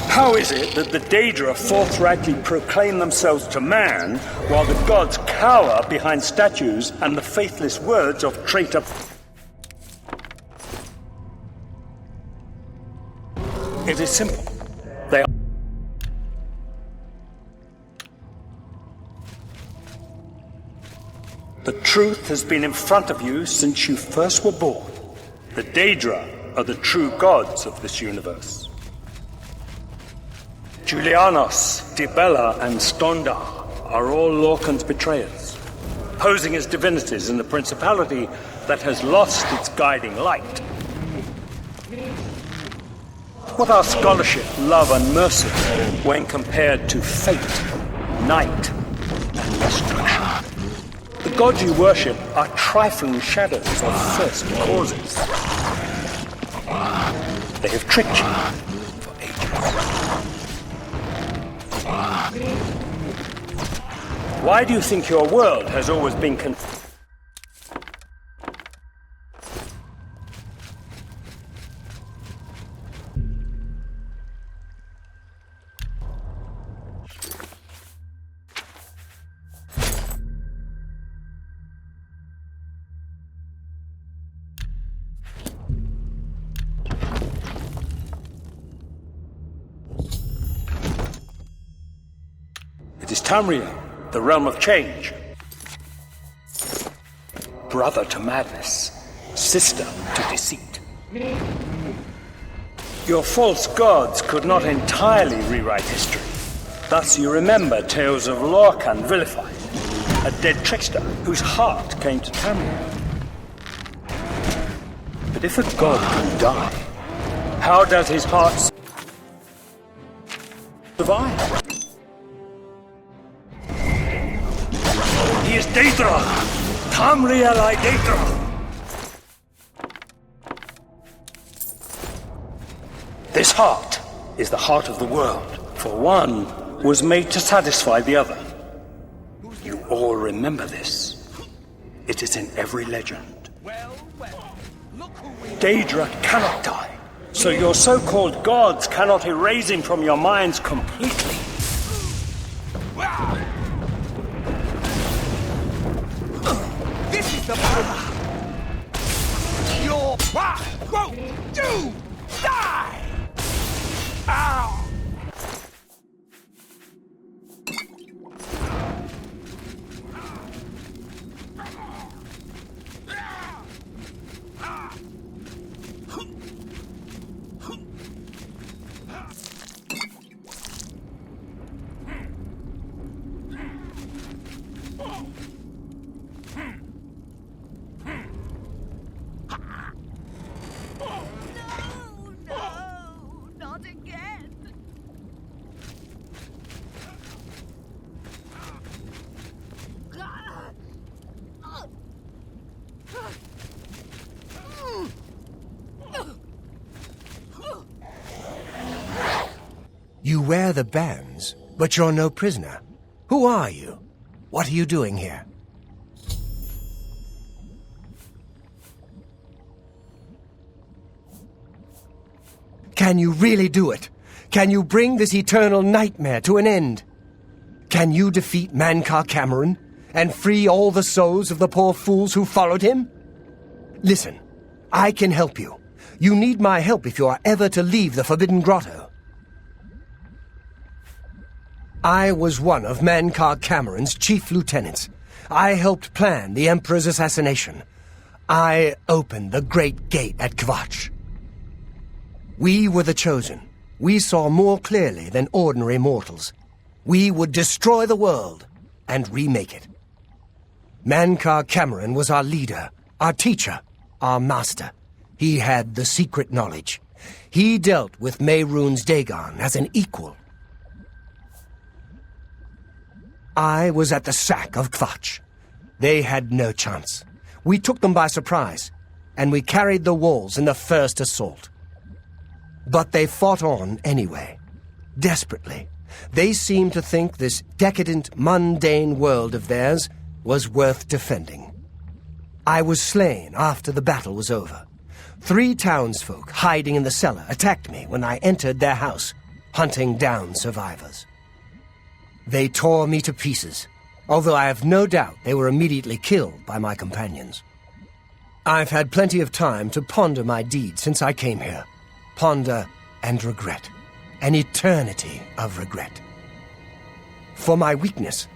How is it that the Daedra forthrightly proclaim themselves to man, while the gods cower behind statues and the faithless words of traitor? It is simple. They are... The truth has been in front of you since you first were born. The Daedra are the true gods of this universe. Julianos, Dibella, and Stondar are all Lorcan's betrayers, posing as divinities in the principality that has lost its guiding light. What are scholarship, love, and mercy when compared to fate, night, and destruction? The gods you worship are trifling shadows of first causes. They have tricked you. Why do you think your world has always been It is Tamriel, the realm of change. Brother to madness, sister to deceit. Your false gods could not entirely rewrite history. Thus you remember tales of Lorcan vilified, a dead trickster whose heart came to Tamriel. But if a god can die, how does his heart survive? He is Daedra! Tamriel I Daedra! This heart is the heart of the world, for one was made to satisfy the other. You all remember this. It is in every legend. Daedra cannot die, so your so-called gods cannot erase him from your minds completely. This is the Bruma! Your path won't do! Die! Ow! You wear the bands, but you're no prisoner. Who are you? What are you doing here? Can you really do it? Can you bring this eternal nightmare to an end? Can you defeat Mankar Camoran and free all the souls of the poor fools who followed him? Listen, I can help you. You need my help if you are ever to leave the Forbidden Grotto. I was one of Mankar Camoran's chief lieutenants. I helped plan the Emperor's assassination. I opened the Great Gate at Kvatch. We were the chosen. We saw more clearly than ordinary mortals. We would destroy the world and remake it. Mankar Camoran was our leader, our teacher, our master. He had the secret knowledge. He dealt with Mehrunes Dagon as an equal. I was at the sack of Kvatch. They had no chance. We took them by surprise, and we carried the walls in the first assault. But they fought on anyway, desperately. They seemed to think this decadent, mundane world of theirs was worth defending. I was slain after the battle was over. 3 townsfolk hiding in the cellar attacked me when I entered their house, hunting down survivors. They tore me to pieces, although I have no doubt they were immediately killed by my companions. I've had plenty of time to ponder my deeds since I came here. Ponder and regret. An eternity of regret. For my weakness,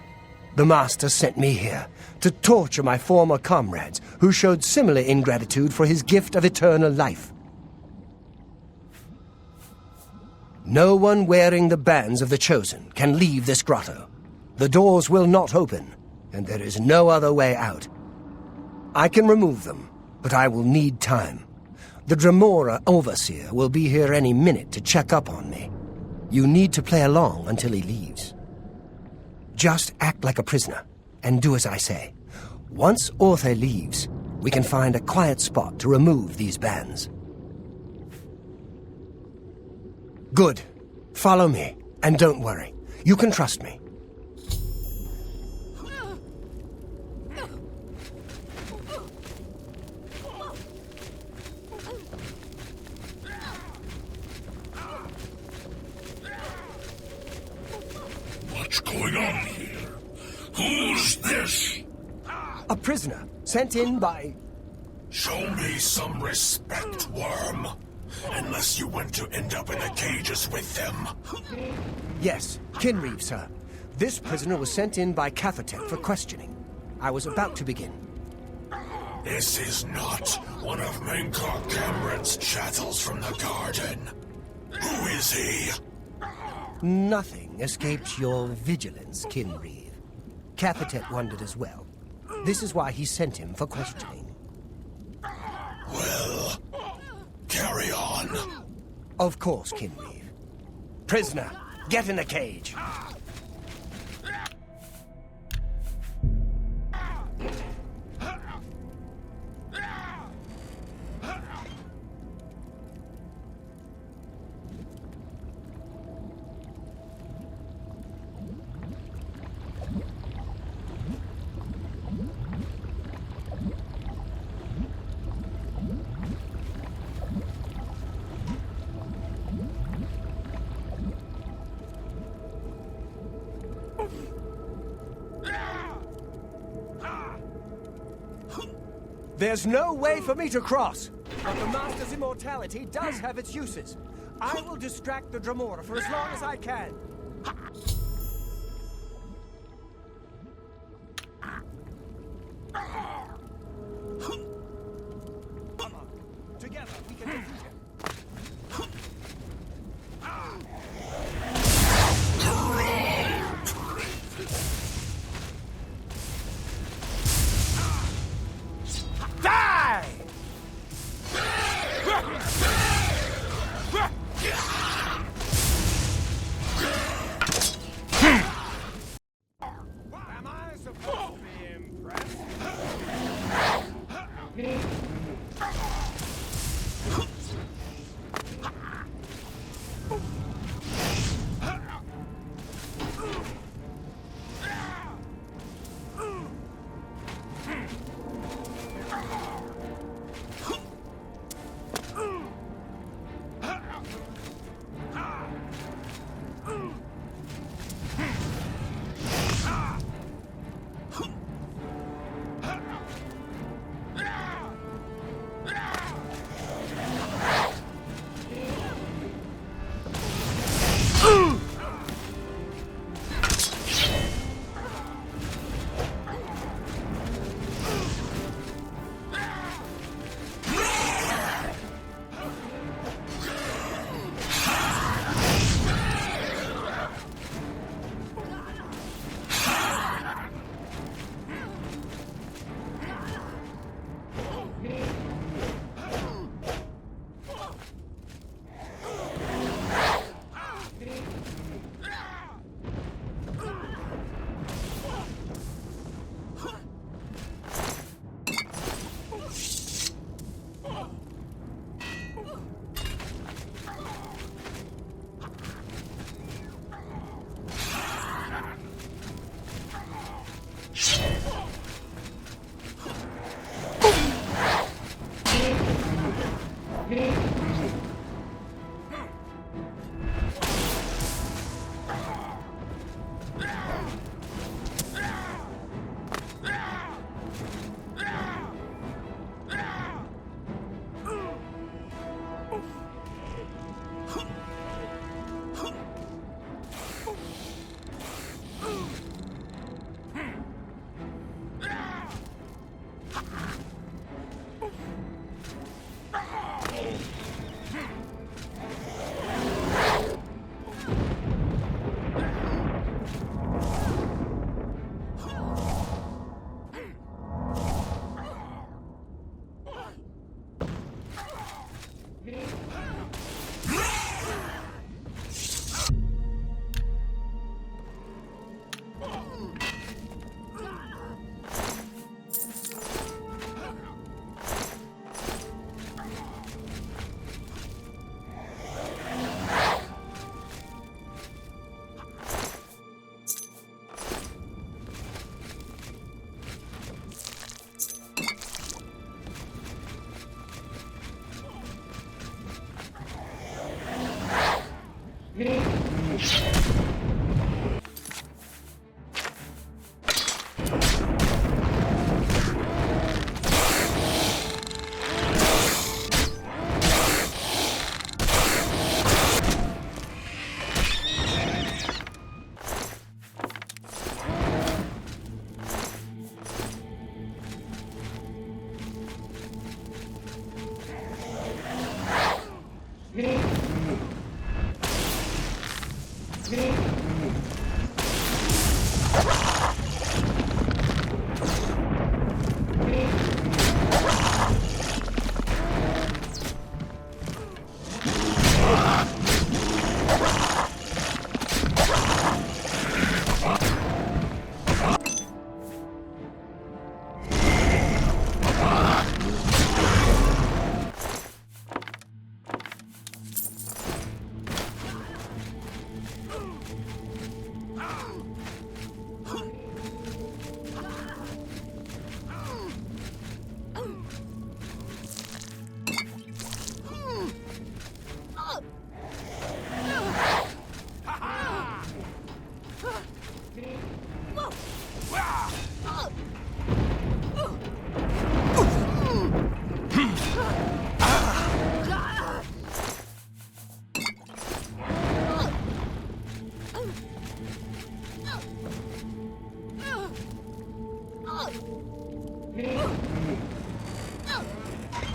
the Master sent me here to torture my former comrades who showed similar ingratitude for his gift of eternal life. No one wearing the bands of the Chosen can leave this grotto. The doors will not open, and there is no other way out. I can remove them, but I will need time. The Dremora Overseer will be here any minute to check up on me. You need to play along until he leaves. Just act like a prisoner, and do as I say. Once Orthe leaves, we can find a quiet spot to remove these bands. Good. Follow me, and don't worry. You can trust me. What's going on here? Who's this? A prisoner, sent in by... Show me some respect, worm. Unless you want to end up in the cages with them. Yes, Kinreeve, sir. This prisoner was sent in by Cafetet for questioning. I was about to begin. This is not one of Confronting Camoran's chattels from the garden. Who is he? Nothing escaped your vigilance, Kinreeve. Cafetet wondered as well. This is why he sent him for questioning. Well, carry on. Of course, Kinreeve. Prisoner, get in the cage. There's no way for me to cross, but the Master's immortality does have its uses. I will distract the Dremora for as long as I can. Together, we can defeat him.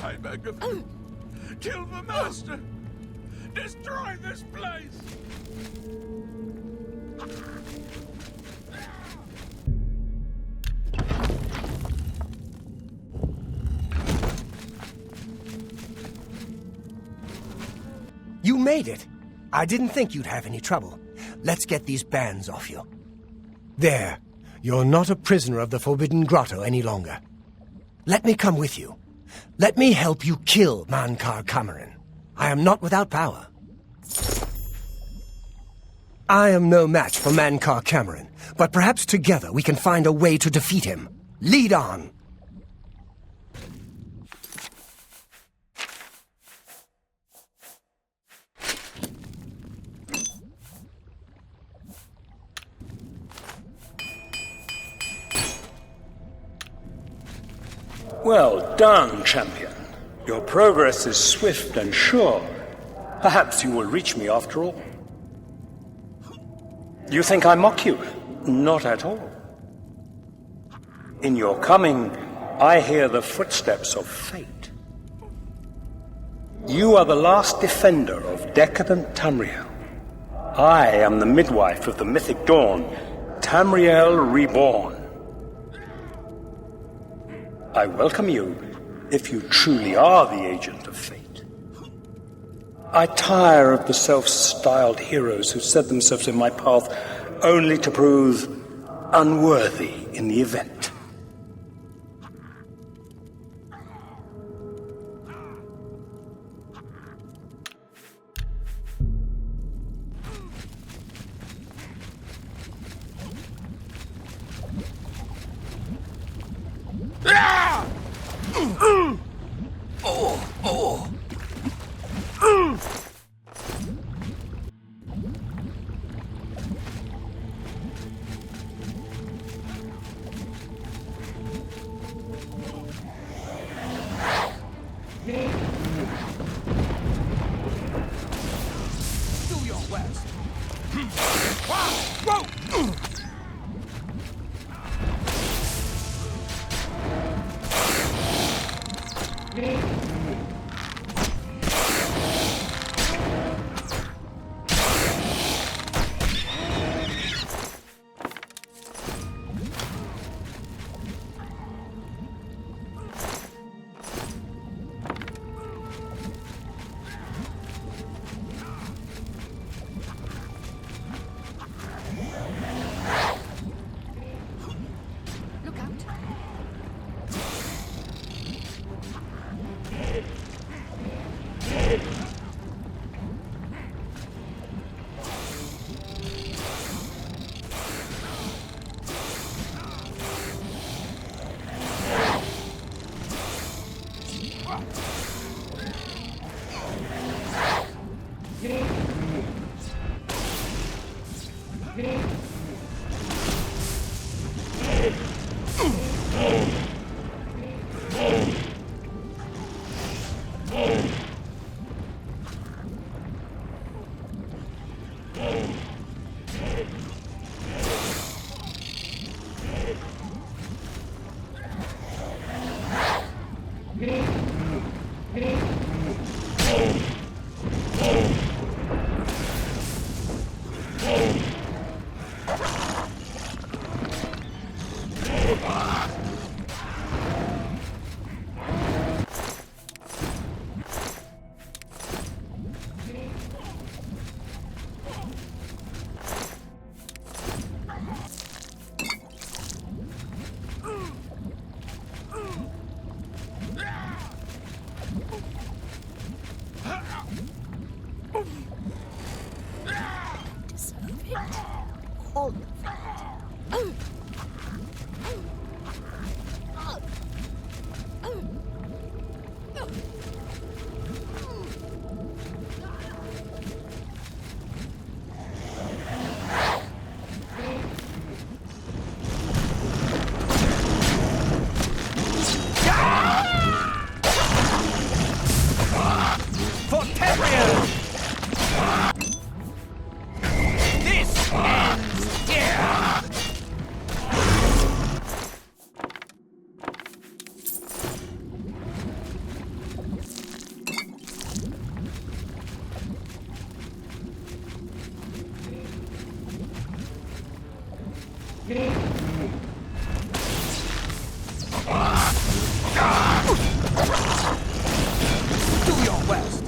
I beg of you, kill the master! Destroy this place! You made it. I didn't think you'd have any trouble. Let's get these bands off you. There. You're not a prisoner of the Forbidden Grotto any longer. Let me come with you. Let me help you kill Confronting Camoran. I am not without power. I am no match for Confronting Camoran, but perhaps together we can find a way to defeat him. Lead on! Well done, champion. Your progress is swift and sure. Perhaps you will reach me after all. You think I mock you? Not at all. In your coming, I hear the footsteps of fate. You are the last defender of decadent Tamriel. I am the midwife of the mythic dawn, Tamriel reborn. I welcome you, if you truly are the agent of fate. I tire of the self-styled heroes who set themselves in my path only to prove unworthy in the event. For Tamriel! This ends here! Do your best.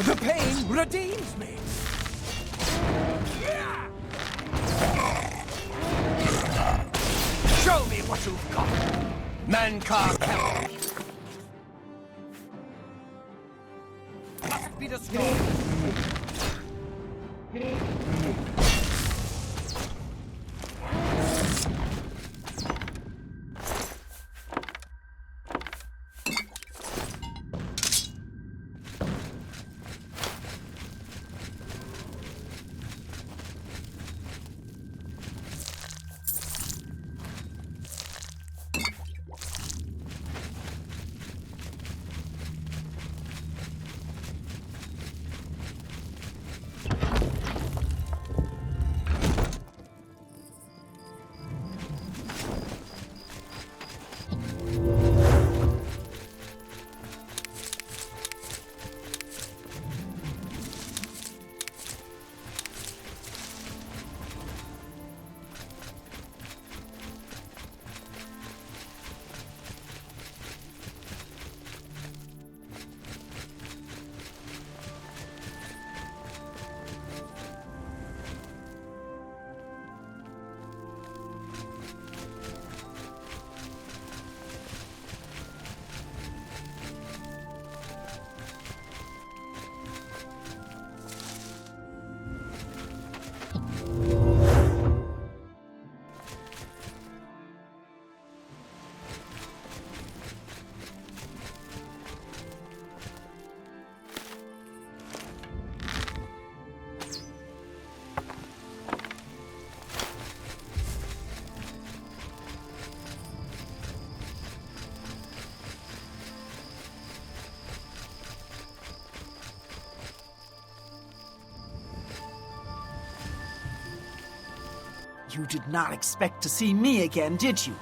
The pain redeems me. Show me what you've got. Mancar Camoran. Must be destroyed. You did not expect to see me again, did you?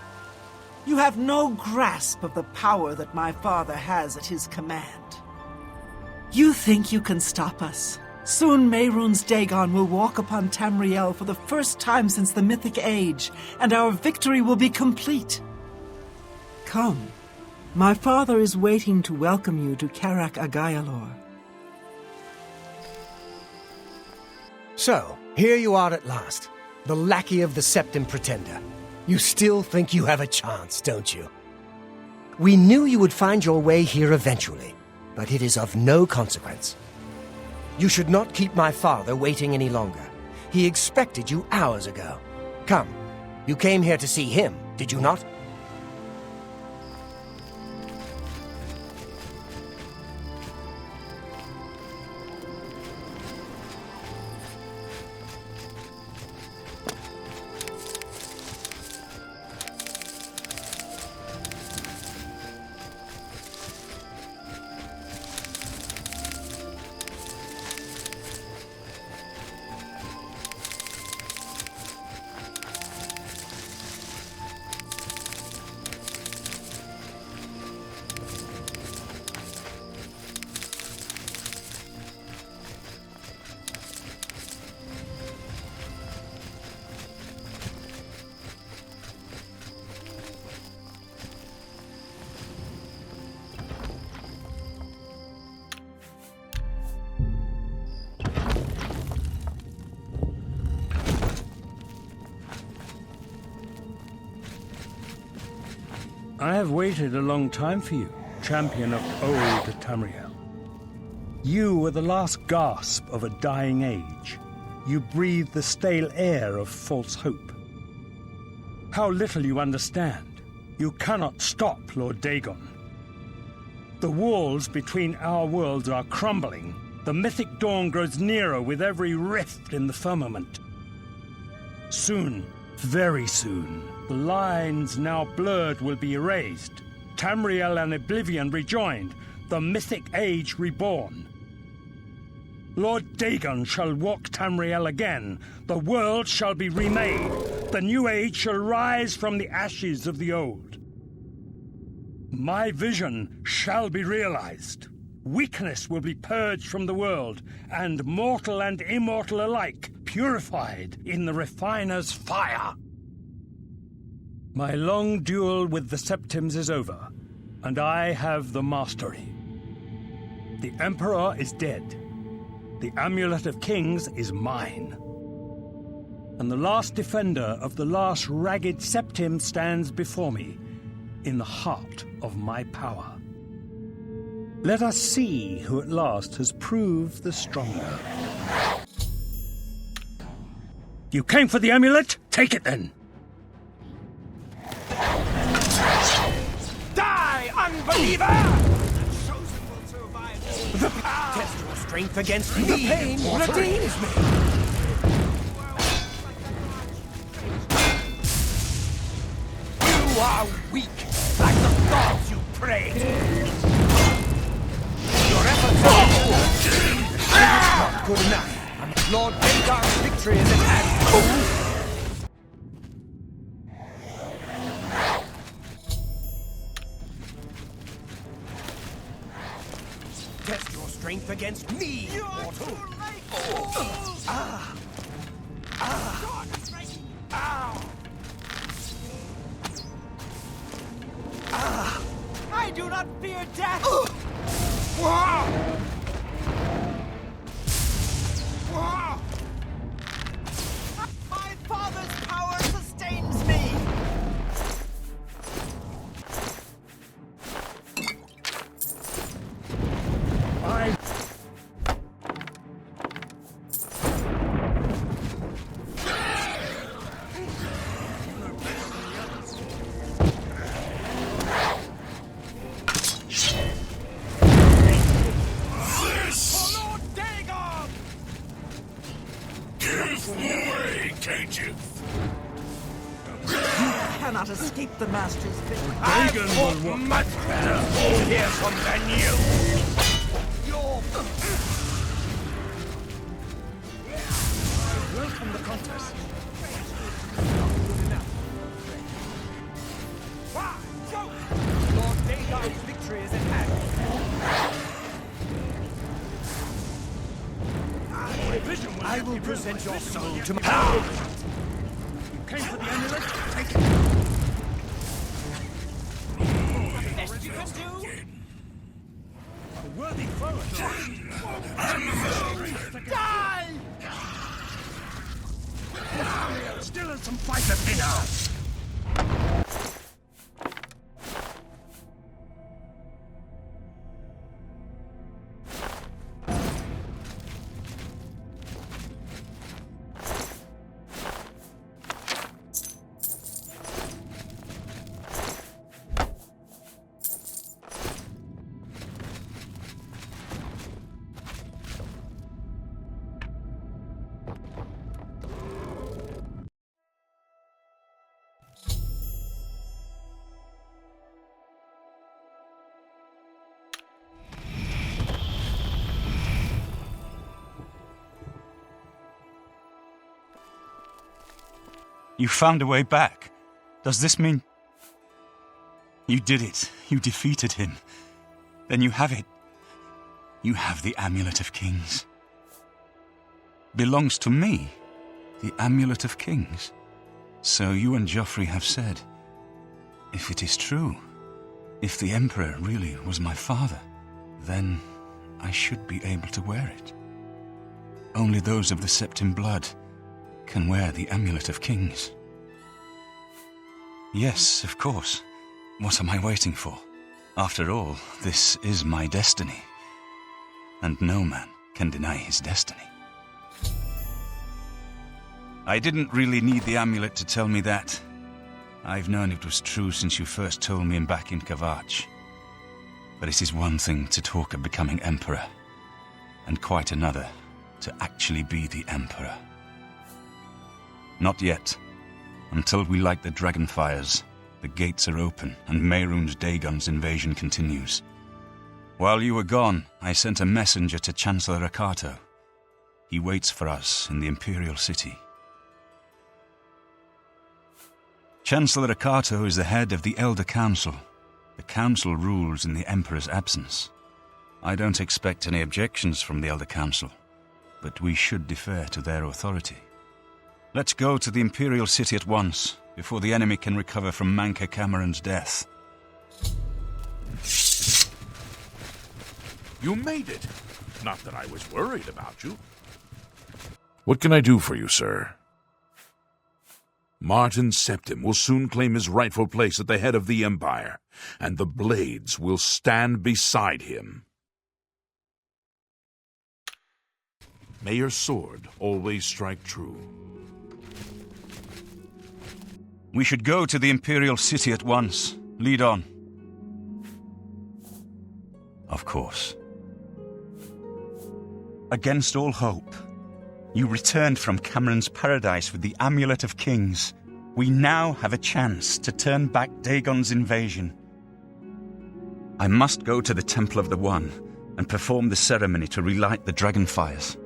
You have no grasp of the power that my father has at his command. You think you can stop us? Soon Mehrunes Dagon will walk upon Tamriel for the first time since the Mythic Age, and our victory will be complete. Come. My father is waiting to welcome you to Karak Agayalor. So, here you are at last, the lackey of the Septim Pretender. You still think you have a chance, don't you? We knew you would find your way here eventually, but it is of no consequence. You should not keep my father waiting any longer. He expected you hours ago. Come, you came here to see him, did you not? I have waited a long time for you, champion of old Tamriel. You were the last gasp of a dying age. You breathed the stale air of false hope. How little you understand. You cannot stop Lord Dagon. The walls between our worlds are crumbling. The mythic dawn grows nearer with every rift in the firmament. Soon, very soon, the lines now blurred will be erased. Tamriel and Oblivion rejoined, the mythic age reborn. Lord Dagon shall walk Tamriel again. The world shall be remade. The new age shall rise from the ashes of the old. My vision shall be realized. Weakness will be purged from the world, and mortal and immortal alike purified in the refiner's fire. My long duel with the Septims is over, and I have the mastery. The Emperor is dead. The Amulet of Kings is mine. And the last defender of the last ragged Septim stands before me, in the heart of my power. Let us see who at last has proved the stronger. You came for the amulet? Take it then! Die, unbeliever! The power! Test your strength against me! The pain redeems me! You are weak, like the gods you prayed. Your efforts are not good enough. And Lord Dagon's victory is at hand. Test your strength against me, mortal. I do not fear death! My father's power sustains me! Cannot escape the Master's fate. Dagon will walk much better here from than you. Welcome the contest. will present your soul to me. You came for the amulet? Take it. Best you can do? A worthy foe at last. Die! Still has some fight left in her. You found a way back. Does this mean... You did it. You defeated him. Then you have it. You have the Amulet of Kings. Belongs to me. The Amulet of Kings. So you and Joffrey have said. If it is true, if the Emperor really was my father, then I should be able to wear it. Only those of the Septim blood can wear the Amulet of Kings. Yes, of course. What am I waiting for? After all, this is my destiny. And no man can deny his destiny. I didn't really need the amulet to tell me that. I've known it was true since you first told me back in Kavach. But it is one thing to talk of becoming Emperor, and quite another to actually be the Emperor. Not yet. Until we light the Dragonfires, the gates are open and Mehrunes Dagon's invasion continues. While you were gone, I sent a messenger to Chancellor Akato. He waits for us in the Imperial City. Chancellor Akato is the head of the Elder Council. The Council rules in the Emperor's absence. I don't expect any objections from the Elder Council, but we should defer to their authority. Let's go to the Imperial City at once, before the enemy can recover from Confronting Camoran's death. You made it. Not that I was worried about you. What can I do for you, sir? Martin Septim will soon claim his rightful place at the head of the Empire, and the Blades will stand beside him. May your sword always strike true. We should go to the Imperial City at once. Lead on. Of course. Against all hope, you returned from Camoran's paradise with the Amulet of Kings. We now have a chance to turn back Dagon's invasion. I must go to the Temple of the One and perform the ceremony to relight the Dragonfires.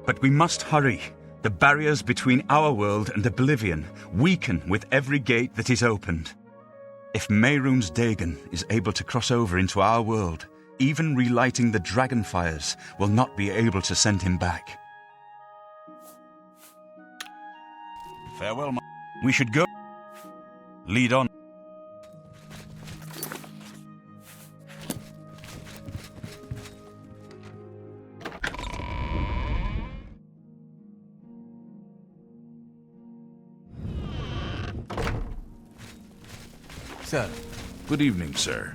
But we must hurry. The barriers between our world and Oblivion weaken with every gate that is opened. If Mehrunes Dagon is able to cross over into our world, even relighting the Dragonfires will not be able to send him back. Farewell, we should go. Lead on. Sir. Good evening, sir.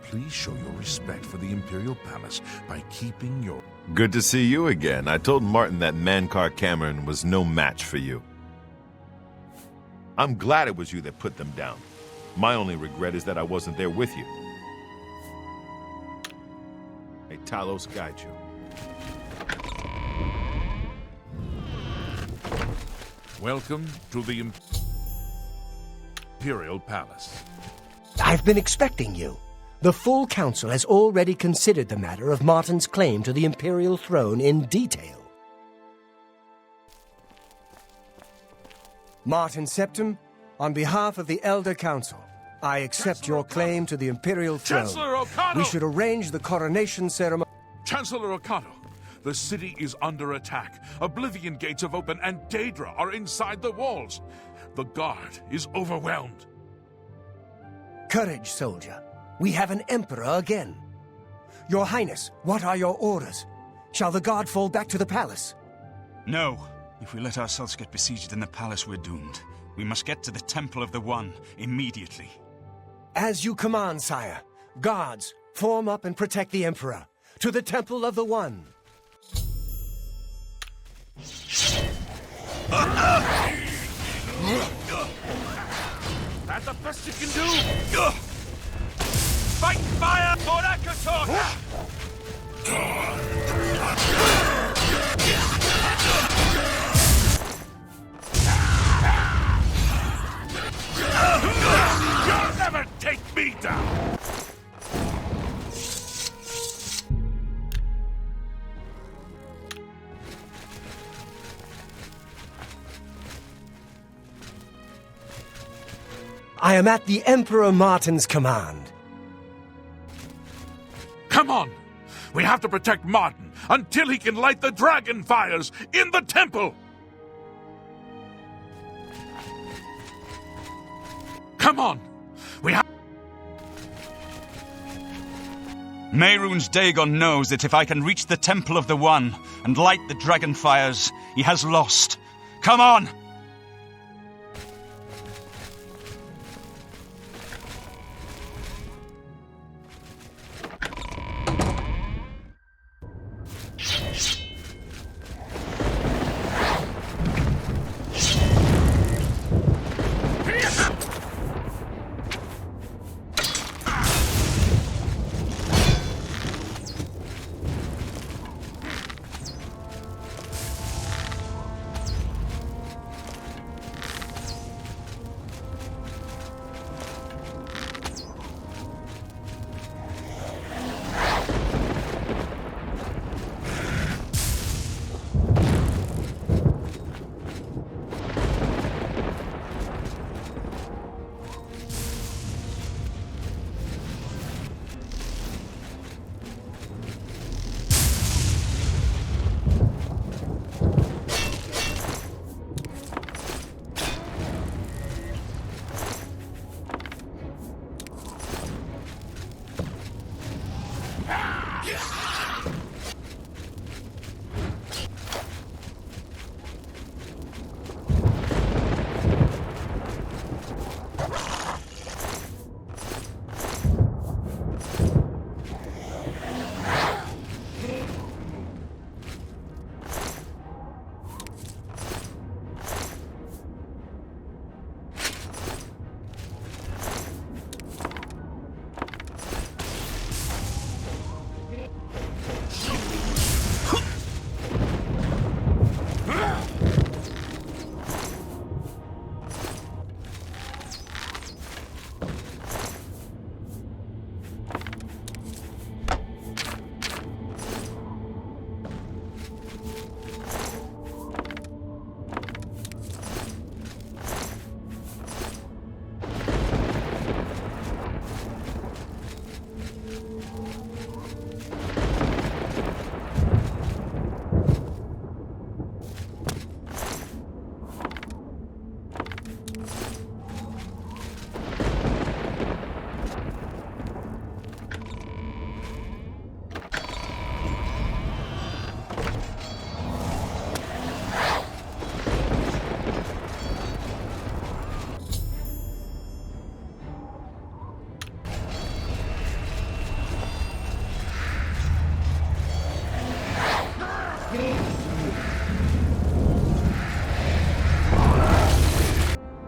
Please show your respect for the Imperial Palace by keeping your... Good to see you again. I told Martin that Confronting Camoran was no match for you. I'm glad it was you that put them down. My only regret is that I wasn't there with you. May Talos guide you. Welcome to the... Imperial Palace. I've been expecting you. The full council has already considered the matter of Martin's claim to the Imperial throne in detail. Martin Septim, on behalf of the Elder Council, I accept your claim to the Imperial throne. Chancellor Okado! We should arrange the coronation ceremony. Chancellor Okado, the city is under attack. Oblivion gates have opened and Daedra are inside the walls. The guard is overwhelmed. Courage, soldier. We have an emperor again. Your Highness, what are your orders? Shall the guard fall back to the palace? No. If we let ourselves get besieged in the palace, we're doomed. We must get to the Temple of the One immediately. As you command, sire. Guards, form up and protect the emperor. To the Temple of the One. That's the best you can do! Fight fire for Akator! You'll never take me down! I am at the Emperor Martin's command. Come on! We have to protect Martin until he can light the dragon fires in the temple! Come on! We have... Mehrunes Dagon knows that if I can reach the Temple of the One and light the dragon fires, he has lost. Come on!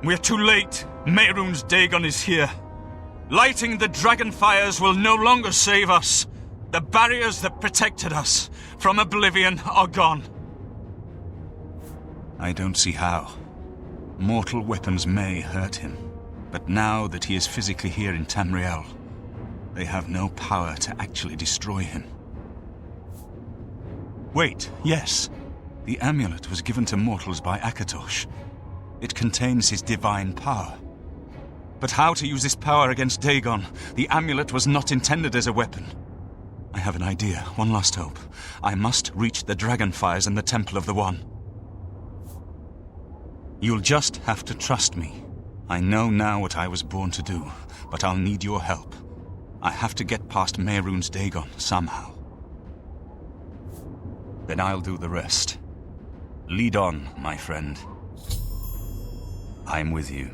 We're too late. Mehrunes Dagon is here. Lighting the dragon fires will no longer save us. The barriers that protected us from Oblivion are gone. I don't see how. Mortal weapons may hurt him, But now that he is physically here in Tamriel, they have no power to actually destroy him. Wait, yes. The amulet was given to mortals by Akatosh. It contains his divine power. But how to use this power against Dagon? The amulet was not intended as a weapon. I have an idea, one last hope. I must reach the dragonfires and the Temple of the One. You'll just have to trust me. I know now what I was born to do, but I'll need your help. I have to get past Mehrunes Dagon somehow. Then I'll do the rest. Lead on, my friend. I'm with you.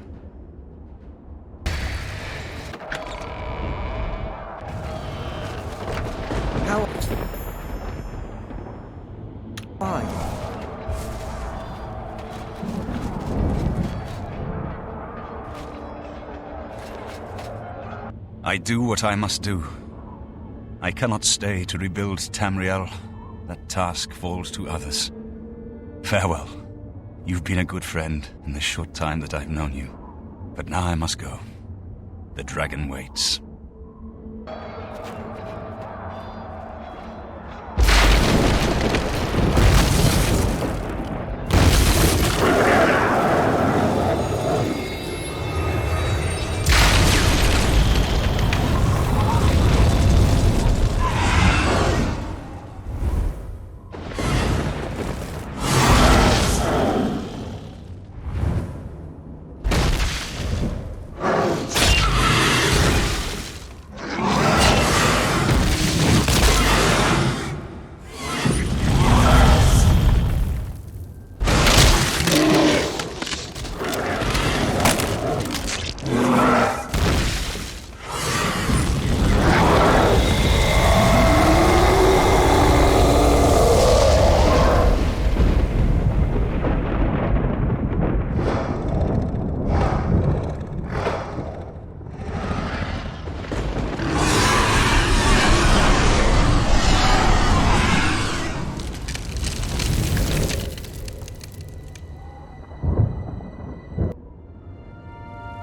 How are you? I do what I must do. I cannot stay to rebuild Tamriel. That task falls to others. Farewell. You've been a good friend in the short time that I've known you. But now I must go. The dragon waits.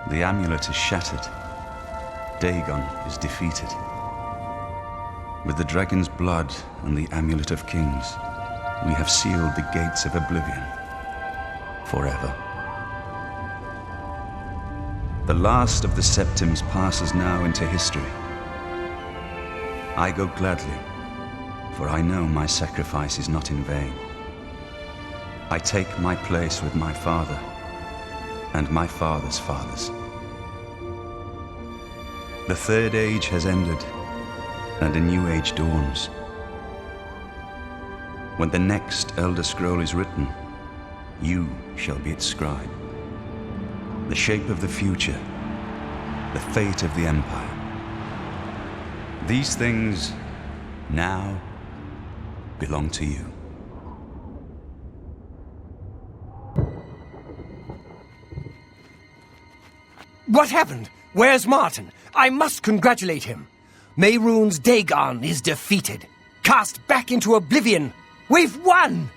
The amulet is shattered. Dagon is defeated. With the dragon's blood and the amulet of kings, we have sealed the gates of Oblivion forever. The last of the Septims passes now into history. I go gladly, for I know my sacrifice is not in vain. I take my place with my father and my father's fathers. The Third Age has ended, and a new age dawns. When the next Elder Scroll is written, you shall be its scribe. The shape of the future, the fate of the Empire. These things now belong to you. What happened? Where's Martin? I must congratulate him. Mehrunes Dagon is defeated. Cast back into Oblivion. We've won!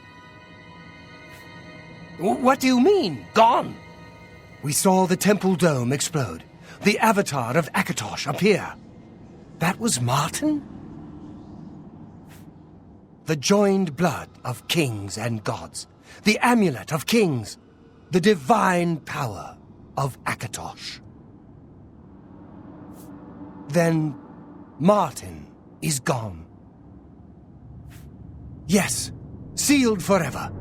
What do you mean, gone? We saw the temple dome explode. The avatar of Akatosh appear. That was Martin? The joined blood of kings and gods. The amulet of kings. The divine power of Akatosh. Then Martin is gone. Yes, sealed forever.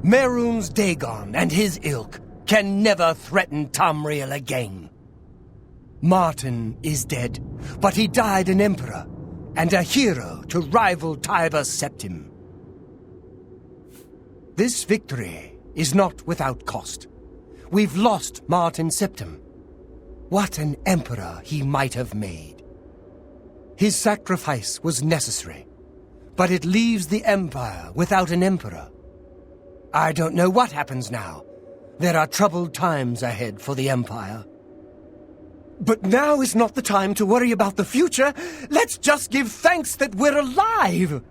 Mehrunes Dagon and his ilk can never threaten Tamriel again. Martin is dead, but he died an emperor and a hero to rival Tiber Septim. This victory is not without cost. We've lost Martin Septim. What an emperor he might have made. His sacrifice was necessary, but it leaves the Empire without an emperor. I don't know what happens now. There are troubled times ahead for the Empire. But now is not the time to worry about the future. Let's just give thanks that we're alive!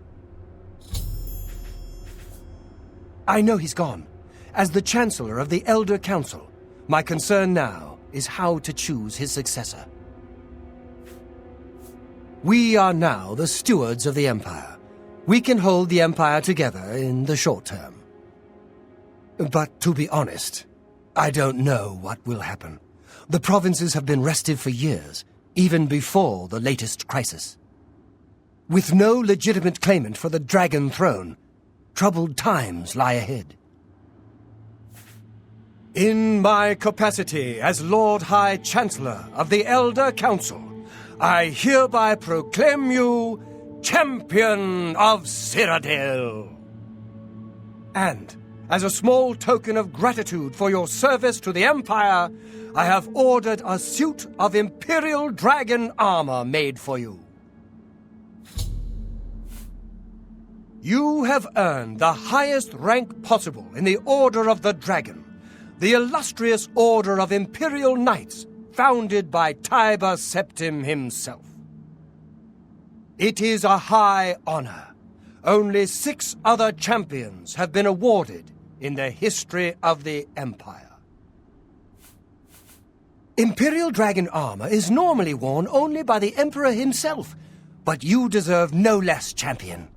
I know he's gone. As the Chancellor of the Elder Council, my concern now is how to choose his successor. We are now the stewards of the Empire. We can hold the Empire together in the short term. But to be honest, I don't know what will happen. The provinces have been restive for years, even before the latest crisis. With no legitimate claimant for the Dragon Throne, troubled times lie ahead. In my capacity as Lord High Chancellor of the Elder Council, I hereby proclaim you Champion of Cyrodiil. And, as a small token of gratitude for your service to the Empire, I have ordered a suit of Imperial Dragon armor made for you. You have earned the highest rank possible in the Order of the Dragon, the illustrious Order of Imperial Knights, founded by Tiber Septim himself. It is a high honor. Only 6 other champions have been awarded in the history of the Empire. Imperial Dragon armor is normally worn only by the Emperor himself, but you deserve no less, champion.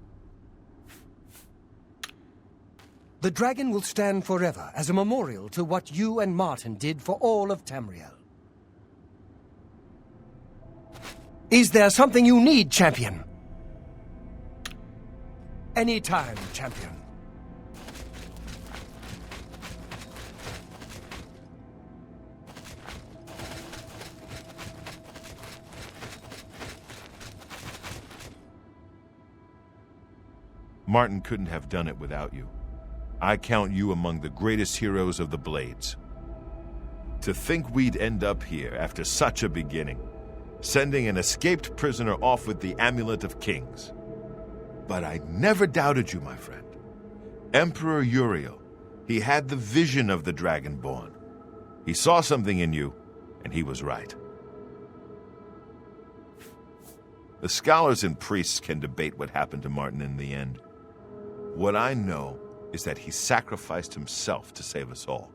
The dragon will stand forever as a memorial to what you and Martin did for all of Tamriel. Is there something you need, champion? Anytime, champion. Martin couldn't have done it without you. I count you among the greatest heroes of the Blades. To think we'd end up here after such a beginning, sending an escaped prisoner off with the Amulet of Kings. But I never doubted you, my friend. Emperor Uriel, he had the vision of the Dragonborn. He saw something in you, and he was right. The scholars and priests can debate what happened to Martin in the end. What I know is that he sacrificed himself to save us all.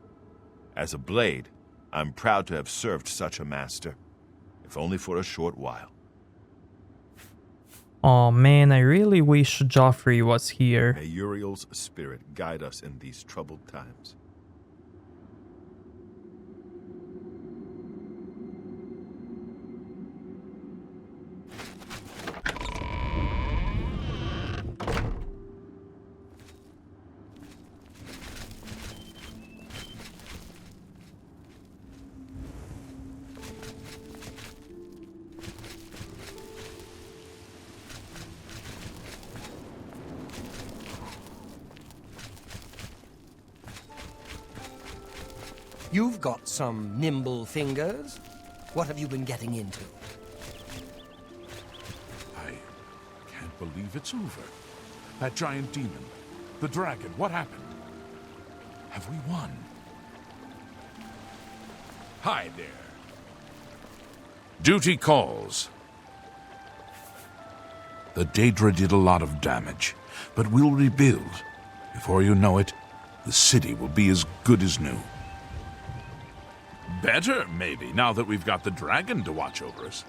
As a Blade, I'm proud to have served such a master, if only for a short while. Oh man, I really wish Joffrey was here. May Uriel's spirit guide us in these troubled times. You've got some nimble fingers. What have you been getting into? I can't believe it's over. That giant demon, the dragon, what happened? Have we won? Hi there. Duty calls. The Daedra did a lot of damage, but we'll rebuild. Before you know it, the city will be as good as new. Better, maybe, now that we've got the dragon to watch over us.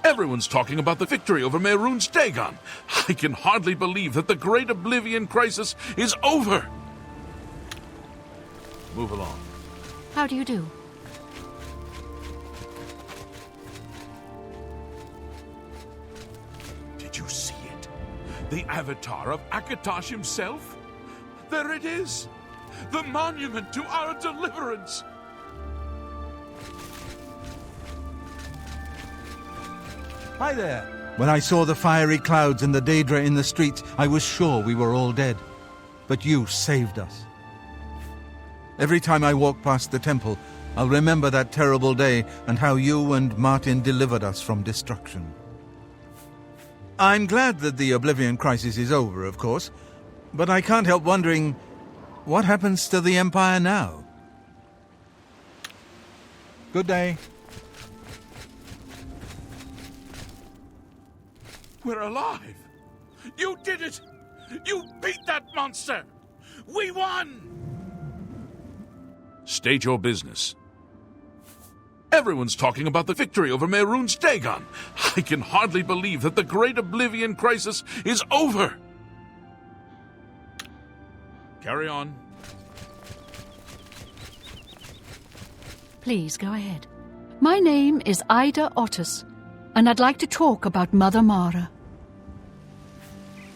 Everyone's talking about the victory over Mehrunes Dagon. I can hardly believe that the great Oblivion crisis is over. Move along. How do you do? Did you see it? The avatar of Akatosh himself? There it is! The monument to our deliverance! Hi there! When I saw the fiery clouds and the Daedra in the streets, I was sure we were all dead. But you saved us. Every time I walk past the temple, I'll remember that terrible day and how you and Martin delivered us from destruction. I'm glad that the Oblivion crisis is over, of course, but I can't help wondering, what happens to the Empire now? Good day. We're alive! You did it! You beat that monster! We won! State your business. Everyone's talking about the victory over Mehrunes Dagon. I can hardly believe that the Great Oblivion Crisis is over. Carry on. Please go ahead. My name is Ida Otis, and I'd like to talk about Mother Mara.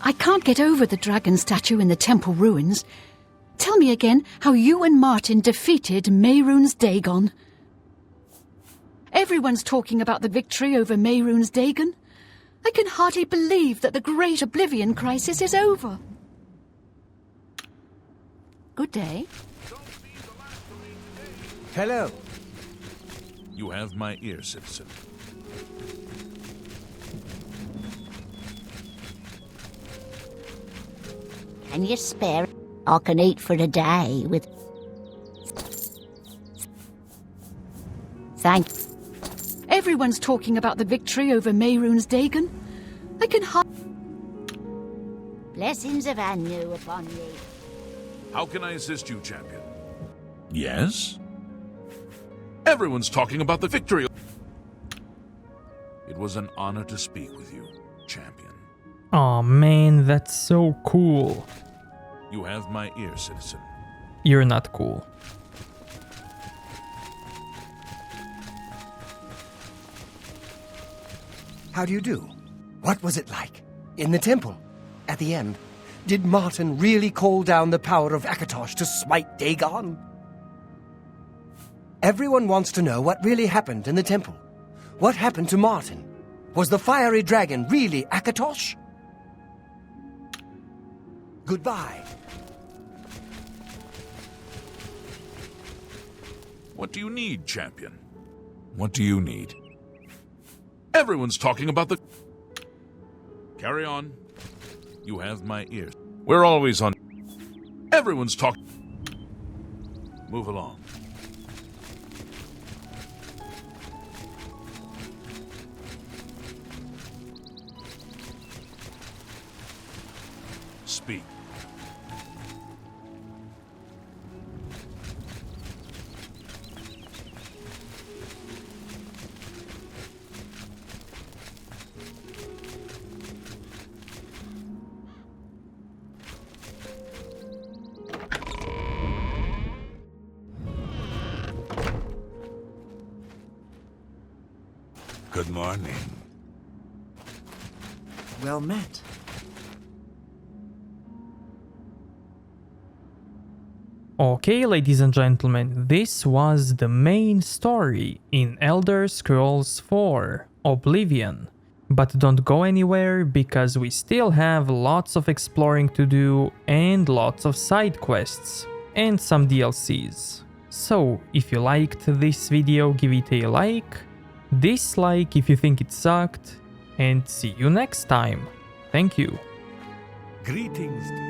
I can't get over the dragon statue in the temple ruins. Tell me again how you and Martin defeated Mehrunes Dagon. Everyone's talking about the victory over Mehrunes Dagon. I can hardly believe that the Great Oblivion Crisis is over. Good day. Hello. You have my ear, citizen. Can you spare? I can eat for the day with... Thank you. Everyone's talking about the victory over Mehrunes Dagon. I can Blessings of Anu upon you. How can I assist you, champion? Yes? Everyone's talking about the victory. It was an honor to speak with you, champion. Aw man, that's so cool. You have my ear, citizen. You're not cool. How do you do? What was it like? In the temple? At the end? Did Martin really call down the power of Akatosh to smite Dagon? Everyone wants to know what really happened in the temple. What happened to Martin? Was the fiery dragon really Akatosh? Goodbye. What do you need, champion? What do you need? Everyone's talking about the... Carry on. You have my ears. We're always on... Everyone's talking... Move along. Speak. Good morning. Well met. Okay, ladies and gentlemen, this was the main story in Elder Scrolls 4 Oblivion. But don't go anywhere because we still have lots of exploring to do and lots of side quests and some DLCs. So if you liked this video, give it a like, dislike if you think it sucked, and see you next time. Thank you. Greetings, dear.